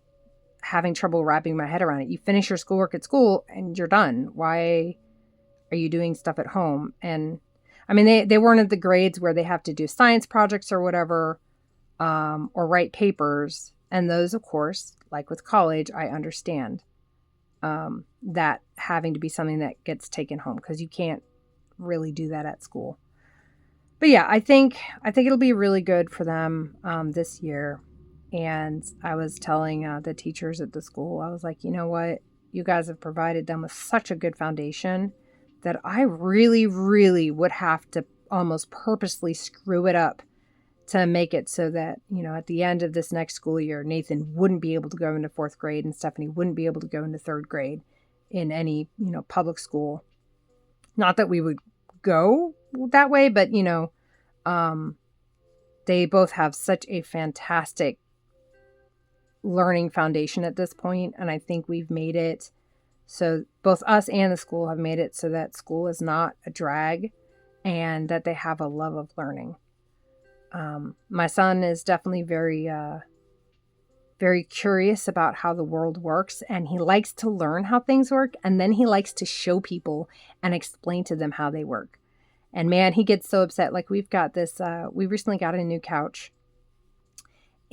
having trouble wrapping my head around it. You finish your schoolwork at school and you're done. Why are you doing stuff at home? And I mean, they weren't at the grades where they have to do science projects or whatever, or write papers. And those, of course, like with college, I understand that having to be something that gets taken home, because you can't really do that at school. But yeah, I think it'll be really good for them this year. And I was telling the teachers at the school, I was like, you know what? You guys have provided them with such a good foundation that I really, really would have to almost purposely screw it up to make it so that, at the end of this next school year, Nathan wouldn't be able to go into 4th grade and Stephanie wouldn't be able to go into 3rd grade in any, public school. Not that we would go that way, but, they both have such a fantastic learning foundation at this point. And I think we've made it so both us and the school have made it so that school is not a drag and that they have a love of learning. My son is definitely very, very curious about how the world works, and he likes to learn how things work, and then he likes to show people and explain to them how they work. And man, he gets so upset. Like, we've got this, we recently got a new couch,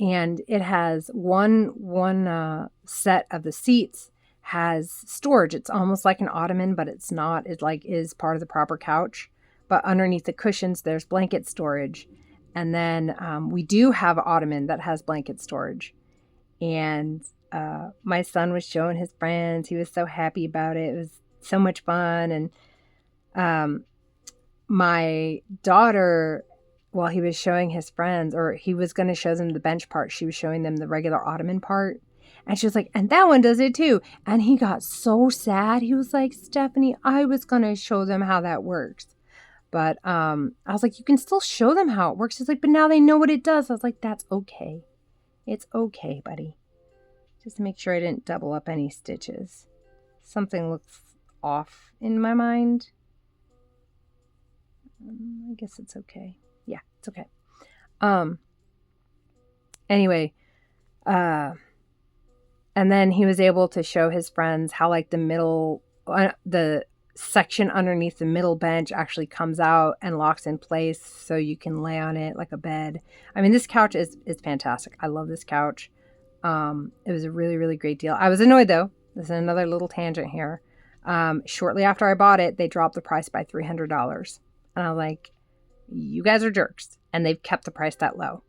and it has one set of the seats has storage. It's almost like an ottoman, but it's not. It is part of the proper couch. But underneath the cushions, there's blanket storage. And then we do have an ottoman that has blanket storage. And my son was showing his friends. He was so happy about it. It was so much fun. And my daughter, while he was showing his friends, or he was going to show them the bench part, she was showing them the regular ottoman part. And she was like, and that one does it too. And he got so sad. He was like, Stephanie, I was going to show them how that works. But I was like, you can still show them how it works. He's like, but now they know what it does. I was like, that's okay. It's okay, buddy. Just to make sure I didn't double up any stitches. Something looks off in my mind. I guess it's okay. Yeah, it's okay. Anyway, and then he was able to show his friends how, like, the middle, the section underneath the middle bench actually comes out and locks in place so you can lay on it like a bed. I mean, this couch is fantastic. I love this couch. It was a really, really great deal. I was annoyed though. This is another little tangent here. Shortly after I bought it, they dropped the price by $300. And I was like, you guys are jerks. And they've kept the price that low.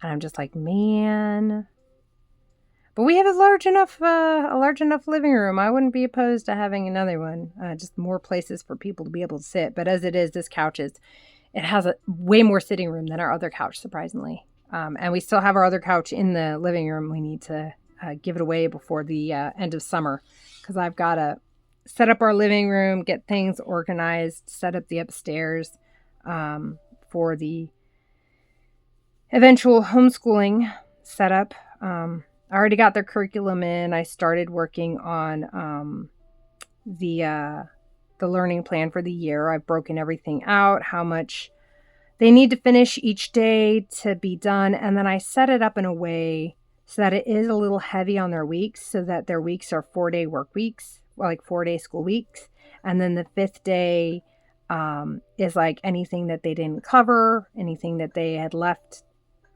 And I'm just like, man. But we have a large enough living room. I wouldn't be opposed to having another one. Just more places for people to be able to sit. But as it is, this couch it has a way more sitting room than our other couch, surprisingly. And we still have our other couch in the living room. We need to give it away before the end of summer, because I've got to set up our living room, get things organized, set up the upstairs for the eventual homeschooling setup. I already got their curriculum in. I started working on the learning plan for the year. I've broken everything out, how much they need to finish each day to be done. And then I set it up in a way so that it is a little heavy on their weeks, so that their weeks are 4-day work weeks, like 4-day school weeks. And then the 5th day is like anything that they didn't cover, anything that they had left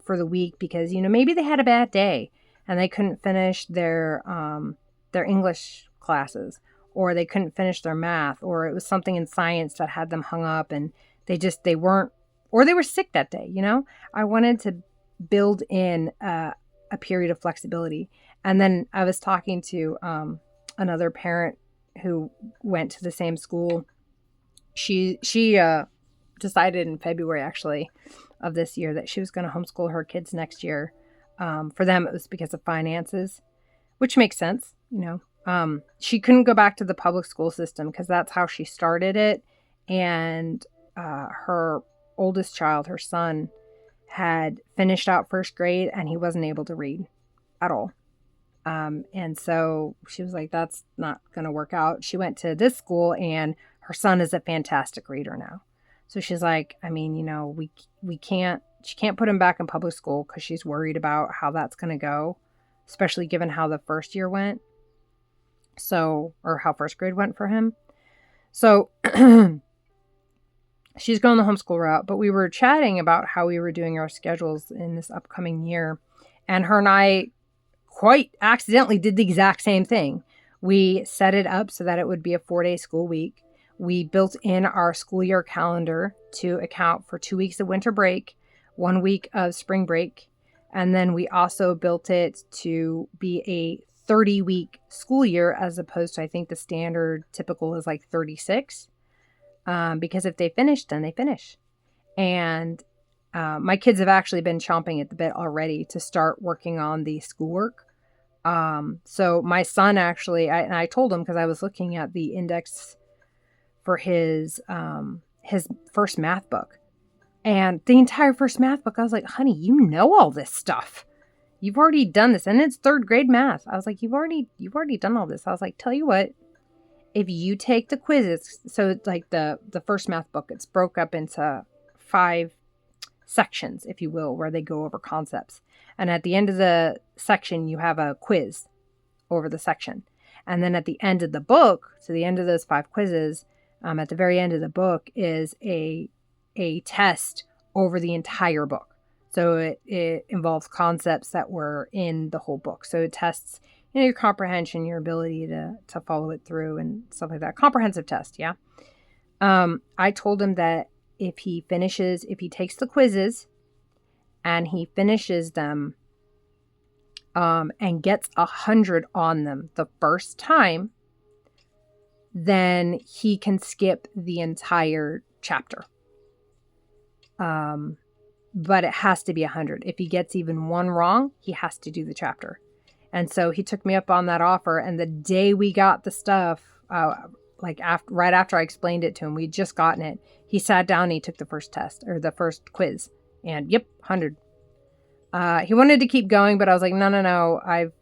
for the week because, maybe they had a bad day and they couldn't finish their English classes, or they couldn't finish their math, or it was something in science that had them hung up and they weren't, or they were sick that day. I wanted to build in a period of flexibility. And then I was talking to another parent who went to the same school. She decided in February, actually, of this year that she was going to homeschool her kids next year. For them, it was because of finances, which makes sense. She couldn't go back to the public school system because that's how she started it. And her oldest child, her son, had finished out 1st grade and he wasn't able to read at all. And so she was like, that's not going to work out. She went to this school and her son is a fantastic reader now. So she's like, I mean, she can't put him back in public school because she's worried about how that's going to go, especially given how the first year went. Or how 1st grade went for him. So she's going the homeschool route, but we were chatting about how we were doing our schedules in this upcoming year. And her and I quite accidentally did the exact same thing. We set it up so that it would be a 4-day school week. We built in our school year calendar to account for 2 weeks of winter break, 1 week of spring break. And then we also built it to be a 30-week school year, as opposed to, I think the standard typical is like 36. Because if they finish, then they finish. And my kids have actually been chomping at the bit already to start working on the schoolwork. So my son actually, I told him, because I was looking at the index for his first math book. And the entire first math book, I was like, honey, you know all this stuff. You've already done this. And it's 3rd grade math. I was like, you've already done all this. I was like, tell you what, if you take the quizzes, so it's like the first math book, it's broke up into 5 sections, if you will, where they go over concepts. And at the end of the section, you have a quiz over the section. And then at the end of the book, so the end of those 5 quizzes, at the very end of the book is a test over the entire book. So it involves concepts that were in the whole book. So it tests your comprehension, your ability to follow it through and stuff like that. Comprehensive test, yeah. I told him that if he takes the quizzes and he finishes them and gets 100 on them the first time, then he can skip the entire chapter. But it has to be 100. If he gets even 1 wrong, he has to do the chapter. And so he took me up on that offer. And the day we got the stuff, right after I explained it to him, we'd just gotten it. He sat down and he took the first test, or the first quiz. And yep, 100. He wanted to keep going, but I was like, no. I've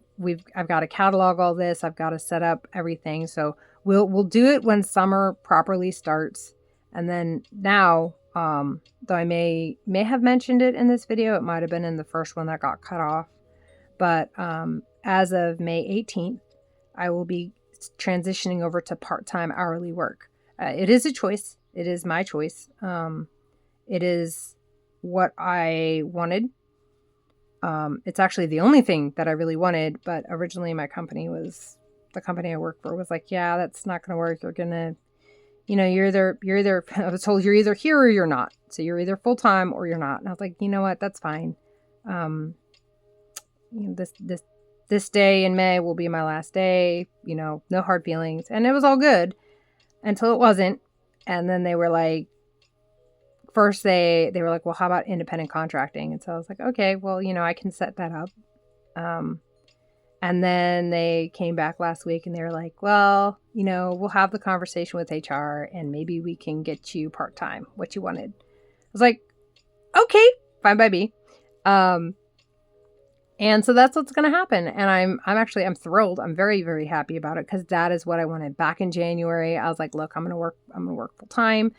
got to catalog all this. I've got to set up everything. So we'll do it when summer properly starts. And then now, though I may have mentioned it in this video, it might have been in the first one that got cut off. But as of May 18th, I will be transitioning over to part-time hourly work. It is a choice. It is my choice. It is what I wanted. It's actually the only thing that I really wanted, but originally the company I work for was like, yeah, that's not going to work. You're going to, you're either, I was told you're either here or you're not. So you're either full-time or you're not. And I was like, you know what? That's fine. This day in May will be my last day, no hard feelings. And it was all good until it wasn't. And then they were like, first they were like, well, how about independent contracting? And so I was like, okay, well, I can set that up. And then they came back last week and they were like, well, we'll have the conversation with HR and maybe we can get you part-time, what you wanted. I was like, okay, fine by me. And so that's what's going to happen. And I'm thrilled. I'm very, very happy about it because that is what I wanted. Back in January, I was like, look, I'm going to work full time,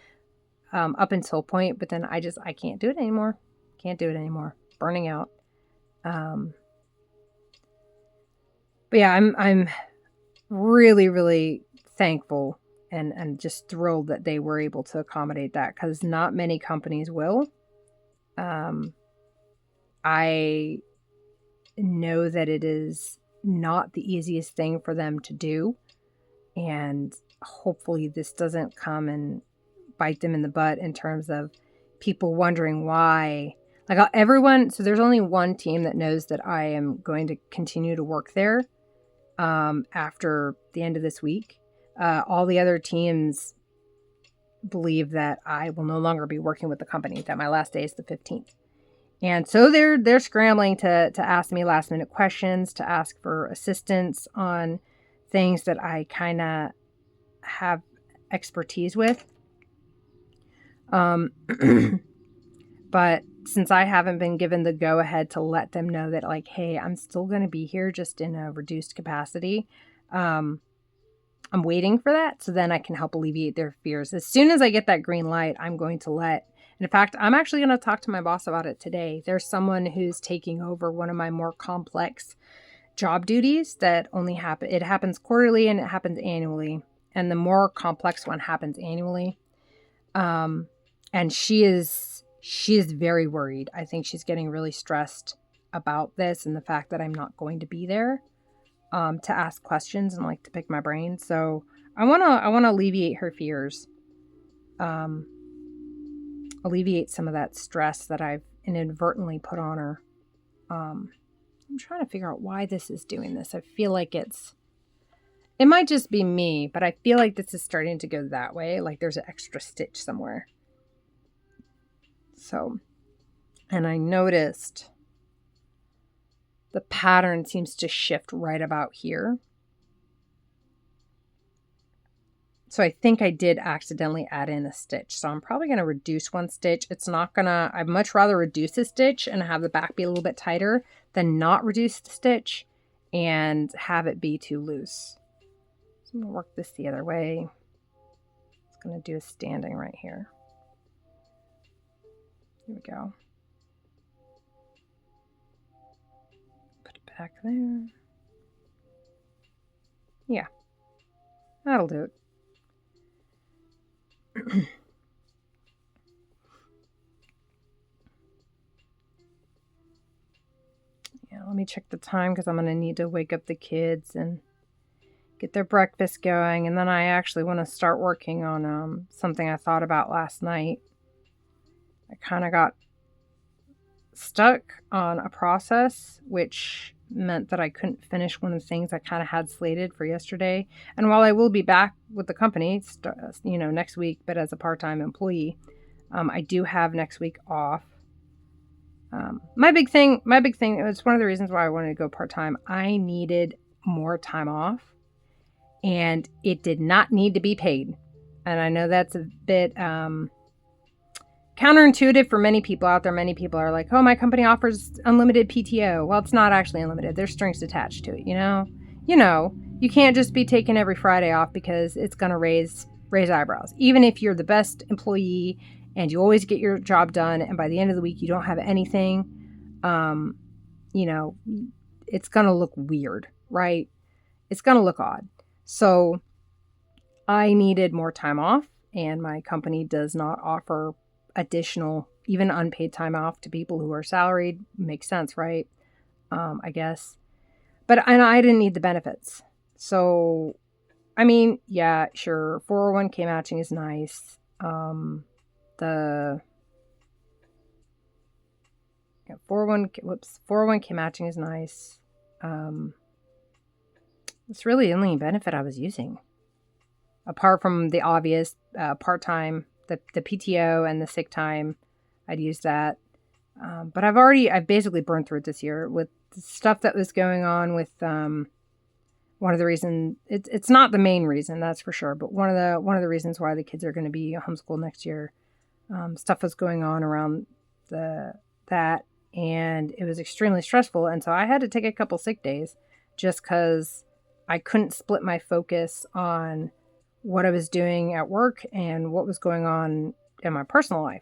up until a point, but then I can't do it anymore. Can't do it anymore. Burning out. But yeah, I'm really, really thankful and just thrilled that they were able to accommodate that because not many companies will. I know that it is not the easiest thing for them to do. And hopefully this doesn't come and bite them in the butt in terms of people wondering why. Like so there's only one team that knows that I am going to continue to work there after the end of this week. All the other teams believe that I will no longer be working with the company, that my last day is the 15th. And so they're scrambling to ask me last minute questions, to ask for assistance on things that I kind of have expertise with. But since I haven't been given the go ahead to let them know that like, hey, I'm still going to be here just in a reduced capacity. I'm waiting for that so then I can help alleviate their fears. As soon as I get that green light, I'm going to and in fact, I'm actually going to talk to my boss about it today. There's someone who's taking over one of my more complex job duties that it happens quarterly and it happens annually. And the more complex one happens annually. And she is very worried. I think she's getting really stressed about this and the fact that I'm not going to be there to ask questions and like to pick my brain. So I want to alleviate her fears. Alleviate some of that stress that I've inadvertently put on her. I'm trying to figure out why this is doing this. I feel like it might just be me, but I feel like this is starting to go that way. Like there's an extra stitch somewhere. So, and I noticed the pattern seems to shift right about here. So I think I did accidentally add in a stitch. So I'm probably going to reduce one stitch. I'd much rather reduce a stitch and have the back be a little bit tighter than not reduce the stitch and have it be too loose. So I'm going to work this the other way. It's going to do a standing right here. Here we go. Put it back there. Yeah, that'll do it. Yeah, let me check the time because I'm going to need to wake up the kids and get their breakfast going. And then I actually want to start working on something I thought about last night. I kind of got stuck on a process, which meant that I couldn't finish one of the things I kind of had slated for yesterday. And while I will be back with the company, next week, but as a part-time employee, I do have next week off. My big thing, it's one of the reasons why I wanted to go part-time. I needed more time off and it did not need to be paid. And I know that's a bit, counterintuitive for many people out there. Many people are like, oh, my company offers unlimited PTO. Well, it's not actually unlimited. There's strings attached to it, you can't just be taking every Friday off because it's going to raise eyebrows. Even if you're the best employee and you always get your job done and by the end of the week you don't have anything, it's going to look weird, right? It's going to look odd. So I needed more time off, and my company does not offer additional, even unpaid time off to people who are salaried. Makes sense, right? I guess. But and I didn't need the benefits. So, I mean, yeah, sure, 401k matching is nice. The 401k matching is nice. It's really the only benefit I was using, apart from the obvious part-time, the PTO and the sick time. I'd use that. But I've basically burned through it this year with the stuff that was going on with one of the reasons. It's not the main reason, that's for sure, but one of the reasons why the kids are going to be homeschooled next year. Stuff was going on around that, and it was extremely stressful, and so I had to take a couple sick days just because I couldn't split my focus on what I was doing at work and what was going on in my personal life.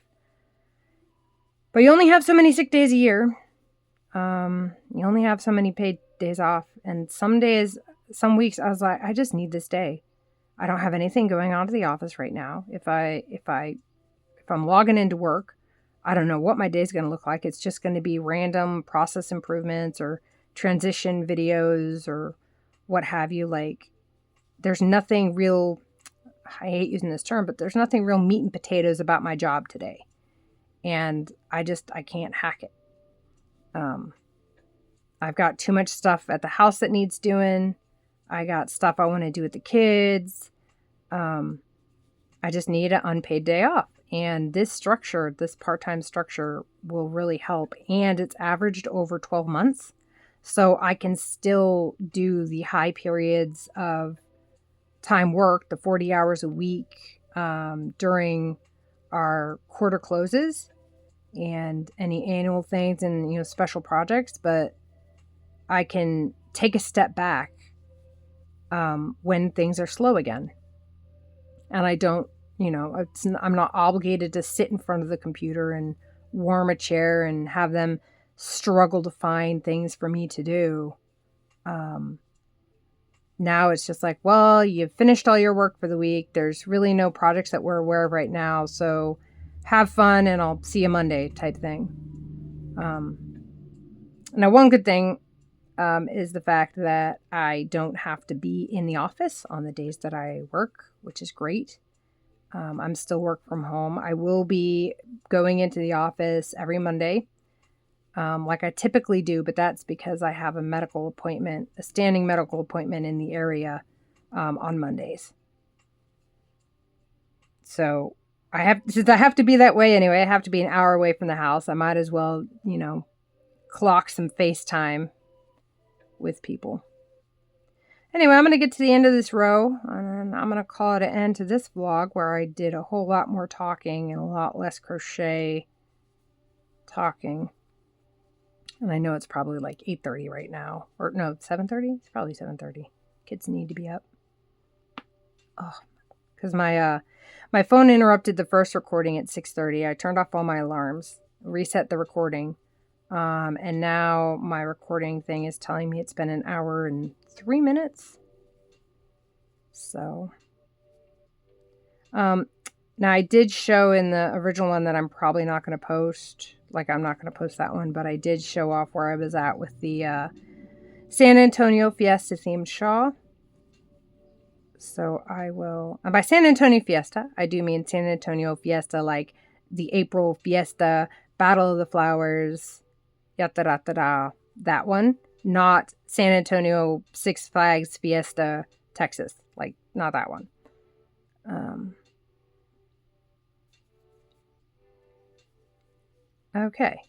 But you only have so many sick days a year. You only have so many paid days off. And some weeks I was like, I just need this day. I don't have anything going on to the office right now. If I'm logging into work, I don't know what my day is going to look like. It's just going to be random process improvements or transition videos or what have you. Like, there's nothing real, I hate using this term, but there's nothing real meat and potatoes about my job today. And I can't hack it. I've got too much stuff at the house that needs doing. I got stuff I want to do with the kids. I just need an unpaid day off. And this part-time structure will really help. And it's averaged over 12 months. So I can still do the high periods of time work, the 40 hours a week during our quarter closes and any annual things and, special projects. But I can take a step back when things are slow again. And I don't, I'm not obligated to sit in front of the computer and warm a chair and have them struggle to find things for me to do. Now it's just like, well, you've finished all your work for the week. There's really no projects that we're aware of right now. So have fun and I'll see you Monday type thing. Now, one good thing is the fact that I don't have to be in the office on the days that I work, which is great. I'm still work from home. I will be going into the office every Monday, like I typically do, but that's because I have a standing medical appointment in the area on Mondays. So since I have to be that way anyway, I have to be an hour away from the house. I might as well, clock some FaceTime with people. Anyway, I'm going to get to the end of this row, and I'm going to call it an end to this vlog where I did a whole lot more talking and a lot less crochet talking. And I know it's probably like 8:30 right now. Or no, 7:30? It's probably 7:30. Kids need to be up. Oh, because my phone interrupted the first recording at 6:30. I turned off all my alarms, reset the recording. And now my recording thing is telling me it's been an hour and 3 minutes. So, now I did show in the original one that I'm probably not going to post. Like, I'm not going to post that one, but I did show off where I was at with the San Antonio Fiesta themed shawl. So I will, and by San Antonio Fiesta, I do mean San Antonio Fiesta, like the April Fiesta, Battle of the Flowers, yada-da-da-da, that one. Not San Antonio Six Flags Fiesta, Texas. Like, not that one. Okay.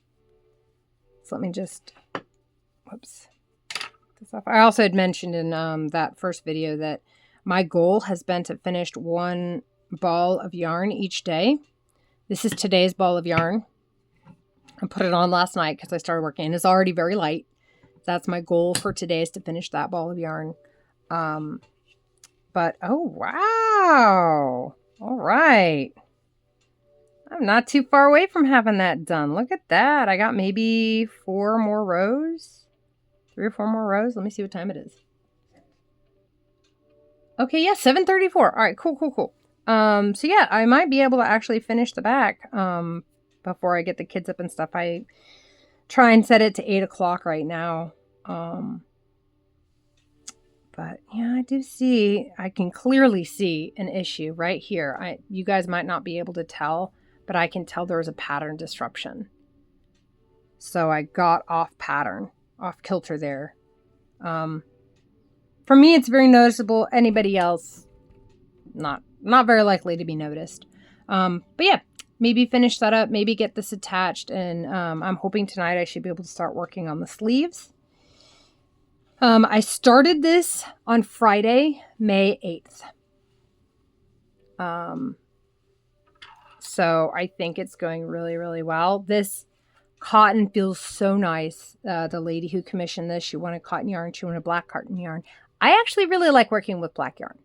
So let me just, whoops. This off. I also had mentioned in that first video that my goal has been to finish one ball of yarn each day. This is today's ball of yarn. I put it on last night because I started working. It's already very light. That's my goal for today, is to finish that ball of yarn. But, oh, wow. All right. I'm not too far away from having that done. Look at that. I got maybe 4 more rows. 3 or 4 more rows. Let me see what time it is. Okay, yeah, 7:34. All right, cool. So yeah, I might be able to actually finish the back before I get the kids up and stuff. I try and set it to 8 o'clock right now. But yeah, I can clearly see an issue right here. You guys might not be able to tell, but I can tell there was a pattern disruption. So I got off kilter there. For me, it's very noticeable. Anybody else, not very likely to be noticed. But yeah, maybe finish that up, maybe get this attached, and I'm hoping tonight I should be able to start working on the sleeves. I started this on Friday, May 8th. So I think it's going really, really well. This cotton feels so nice. The lady who commissioned this, she wanted cotton yarn. She wanted black cotton yarn. I actually really like working with black yarn.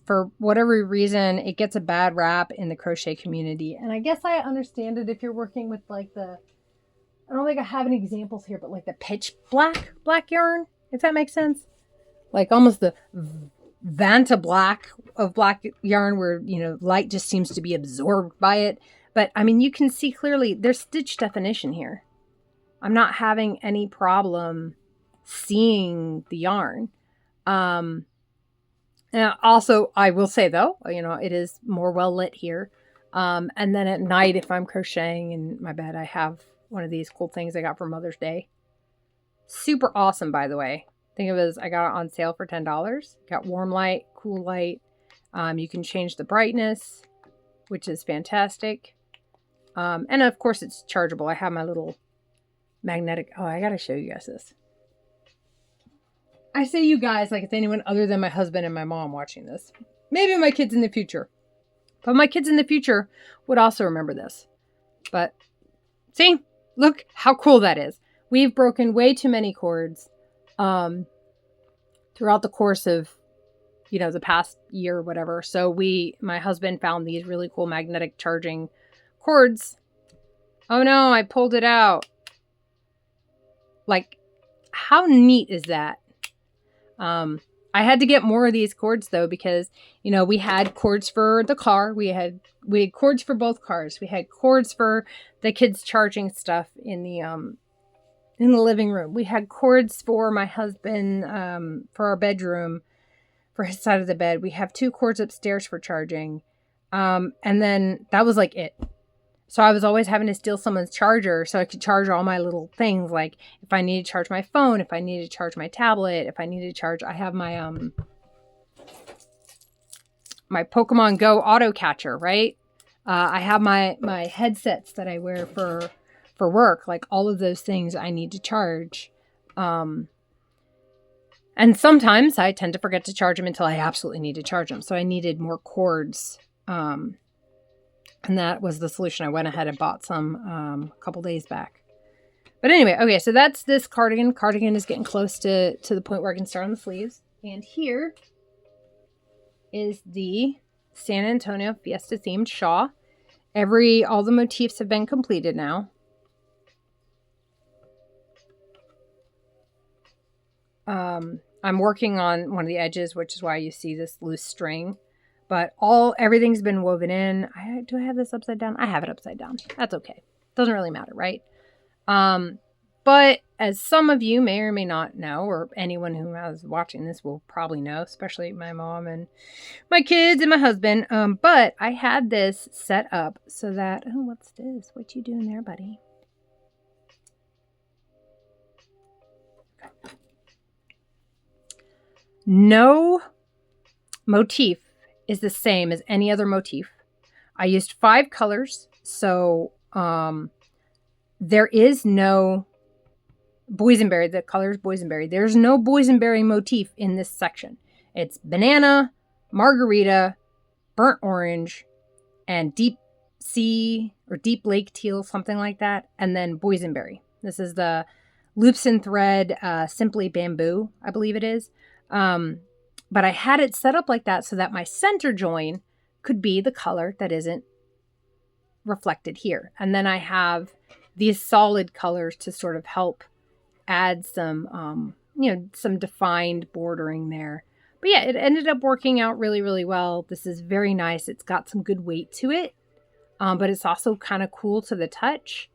For whatever reason, it gets a bad rap in the crochet community. And I guess I understand it if you're working with like I don't think I have any examples here, but like the pitch black yarn, if that makes sense. Like almost the Vanta black of black yarn where, light just seems to be absorbed by it. But I mean, you can see clearly there's stitch definition here. I'm not having any problem seeing the yarn. And also, I will say though, it is more well lit here. And then at night, if I'm crocheting in my bed, I have one of these cool things I got for Mother's Day. Super awesome, by the way. I got it on sale for $10. Got warm light, cool light. You can change the brightness, which is fantastic. And of course it's chargeable. I have my little magnetic. Oh, I got to show you guys this. I say you guys like it's anyone other than my husband and my mom watching this. Maybe my kids in the future. But my kids in the future would also remember this. But see, look how cool that is. We've broken way too many cords throughout the course of, the past year or whatever. So my husband found these really cool magnetic charging cords. Oh no, I pulled it out. Like, how neat is that? I had to get more of these cords though, because, we had cords for the car. We had cords for both cars. We had cords for the kids charging stuff in the living room. We had cords for my husband, for our bedroom, for his side of the bed. We have 2 cords upstairs for charging. And then that was like it. So I was always having to steal someone's charger so I could charge all my little things. Like if I needed to charge my phone, if I needed to charge my tablet, if I needed to charge, I have my, my Pokemon Go auto catcher, right? I have my headsets that I wear for work. Like all of those things I need to charge. And sometimes I tend to forget to charge them until I absolutely need to charge them. So I needed more cords. And that was the solution. I went ahead and bought some a couple days back. But anyway, okay, so that's this cardigan. Cardigan is getting close to the point where I can start on the sleeves. And here is the San Antonio Fiesta themed shawl. All the motifs have been completed now. I'm working on one of the edges, which is why you see this loose string. But everything's been woven in. Do I have this upside down? I have it upside down. That's okay. Doesn't really matter, right? But as some of you may or may not know, or anyone who is watching this will probably know, especially my mom and my kids and my husband. But I had this set up so that, oh, what's this? What you doing there, buddy? No motif is the same as any other motif. I used 5 colors, so there is no boysenberry. The color is boysenberry. There's no boysenberry motif in this section. It's banana, margarita, burnt orange, and deep sea or deep lake teal, something like that, and then boysenberry. This is the loops and thread, simply bamboo, I believe it is. But I had it set up like that so that my center join could be the color that isn't reflected here. And then I have these solid colors to sort of help add some, some defined bordering there. But yeah, it ended up working out really, really well. This is very nice. It's got some good weight to it, but it's also kind of cool to the touch.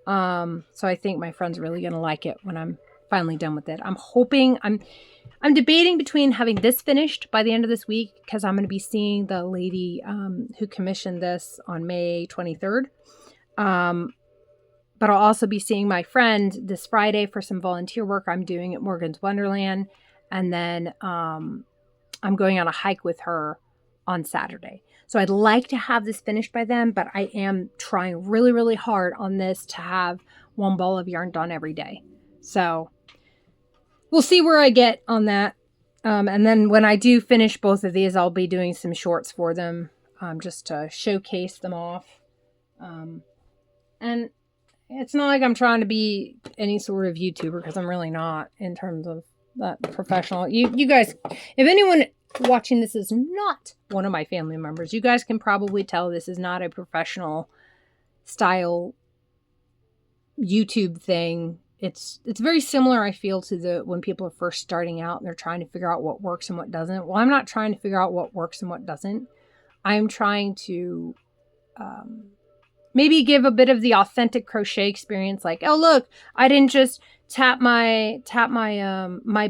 So I think my friend's really going to like it when I'm finally done with it. I'm debating between having this finished by the end of this week, because I'm going to be seeing the lady who commissioned this on May 23rd. But I'll also be seeing my friend this Friday for some volunteer work I'm doing at Morgan's Wonderland. And then I'm going on a hike with her on Saturday. So I'd like to have this finished by then, but I am trying really, really hard on this to have one ball of yarn done every day. So we'll see where I get on that. And then when I do finish both of these, I'll be doing some shorts for them, just to showcase them off. And it's not like I'm trying to be any sort of YouTuber, because I'm really not in terms of that professional. You guys, if anyone watching this is not one of my family members, you guys can probably tell this is not a professional style YouTube thing. It's very similar, I feel, to when people are first starting out and they're trying to figure out what works and what doesn't. Well, I'm not trying to figure out what works and what doesn't. I'm trying to maybe give a bit of the authentic crochet experience. Like, oh, look, I didn't just tap my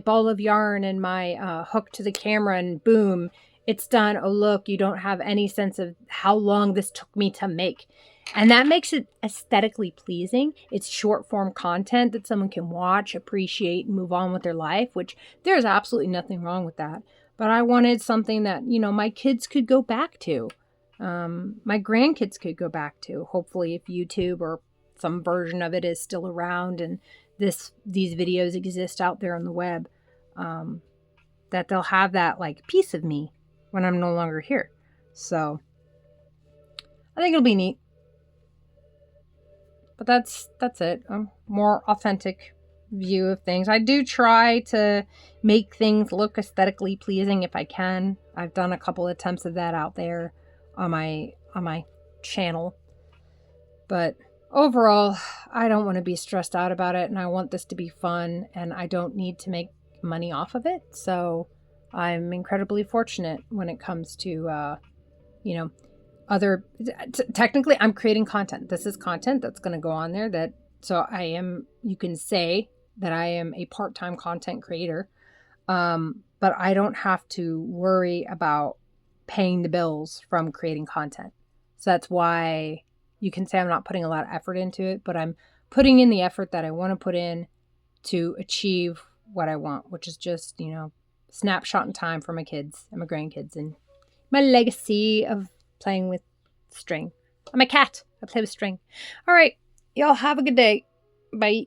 ball of yarn and my hook to the camera and boom, it's done. Oh, look, you don't have any sense of how long this took me to make. And that makes it aesthetically pleasing. It's short form content that someone can watch, appreciate, and move on with their life, which there's absolutely nothing wrong with that. But I wanted something that, my kids could go back to. My grandkids could go back to. Hopefully, if YouTube or some version of it is still around and these videos exist out there on the web, that they'll have that like piece of me when I'm no longer here. So I think it'll be neat. But that's it. A more authentic view of things. I do try to make things look aesthetically pleasing if I can. I've done a couple attempts of that out there on my channel. But overall, I don't want to be stressed out about it, and I want this to be fun, and I don't need to make money off of it. So I'm incredibly fortunate when it comes to technically I'm creating content. This is content that's going to go on there, you can say that I am a part-time content creator. But I don't have to worry about paying the bills from creating content. So that's why you can say I'm not putting a lot of effort into it, but I'm putting in the effort that I want to put in to achieve what I want, which is just, snapshot in time for my kids and my grandkids and my legacy of playing with string. I'm a cat. I play with string. All right. Y'all have a good day. Bye.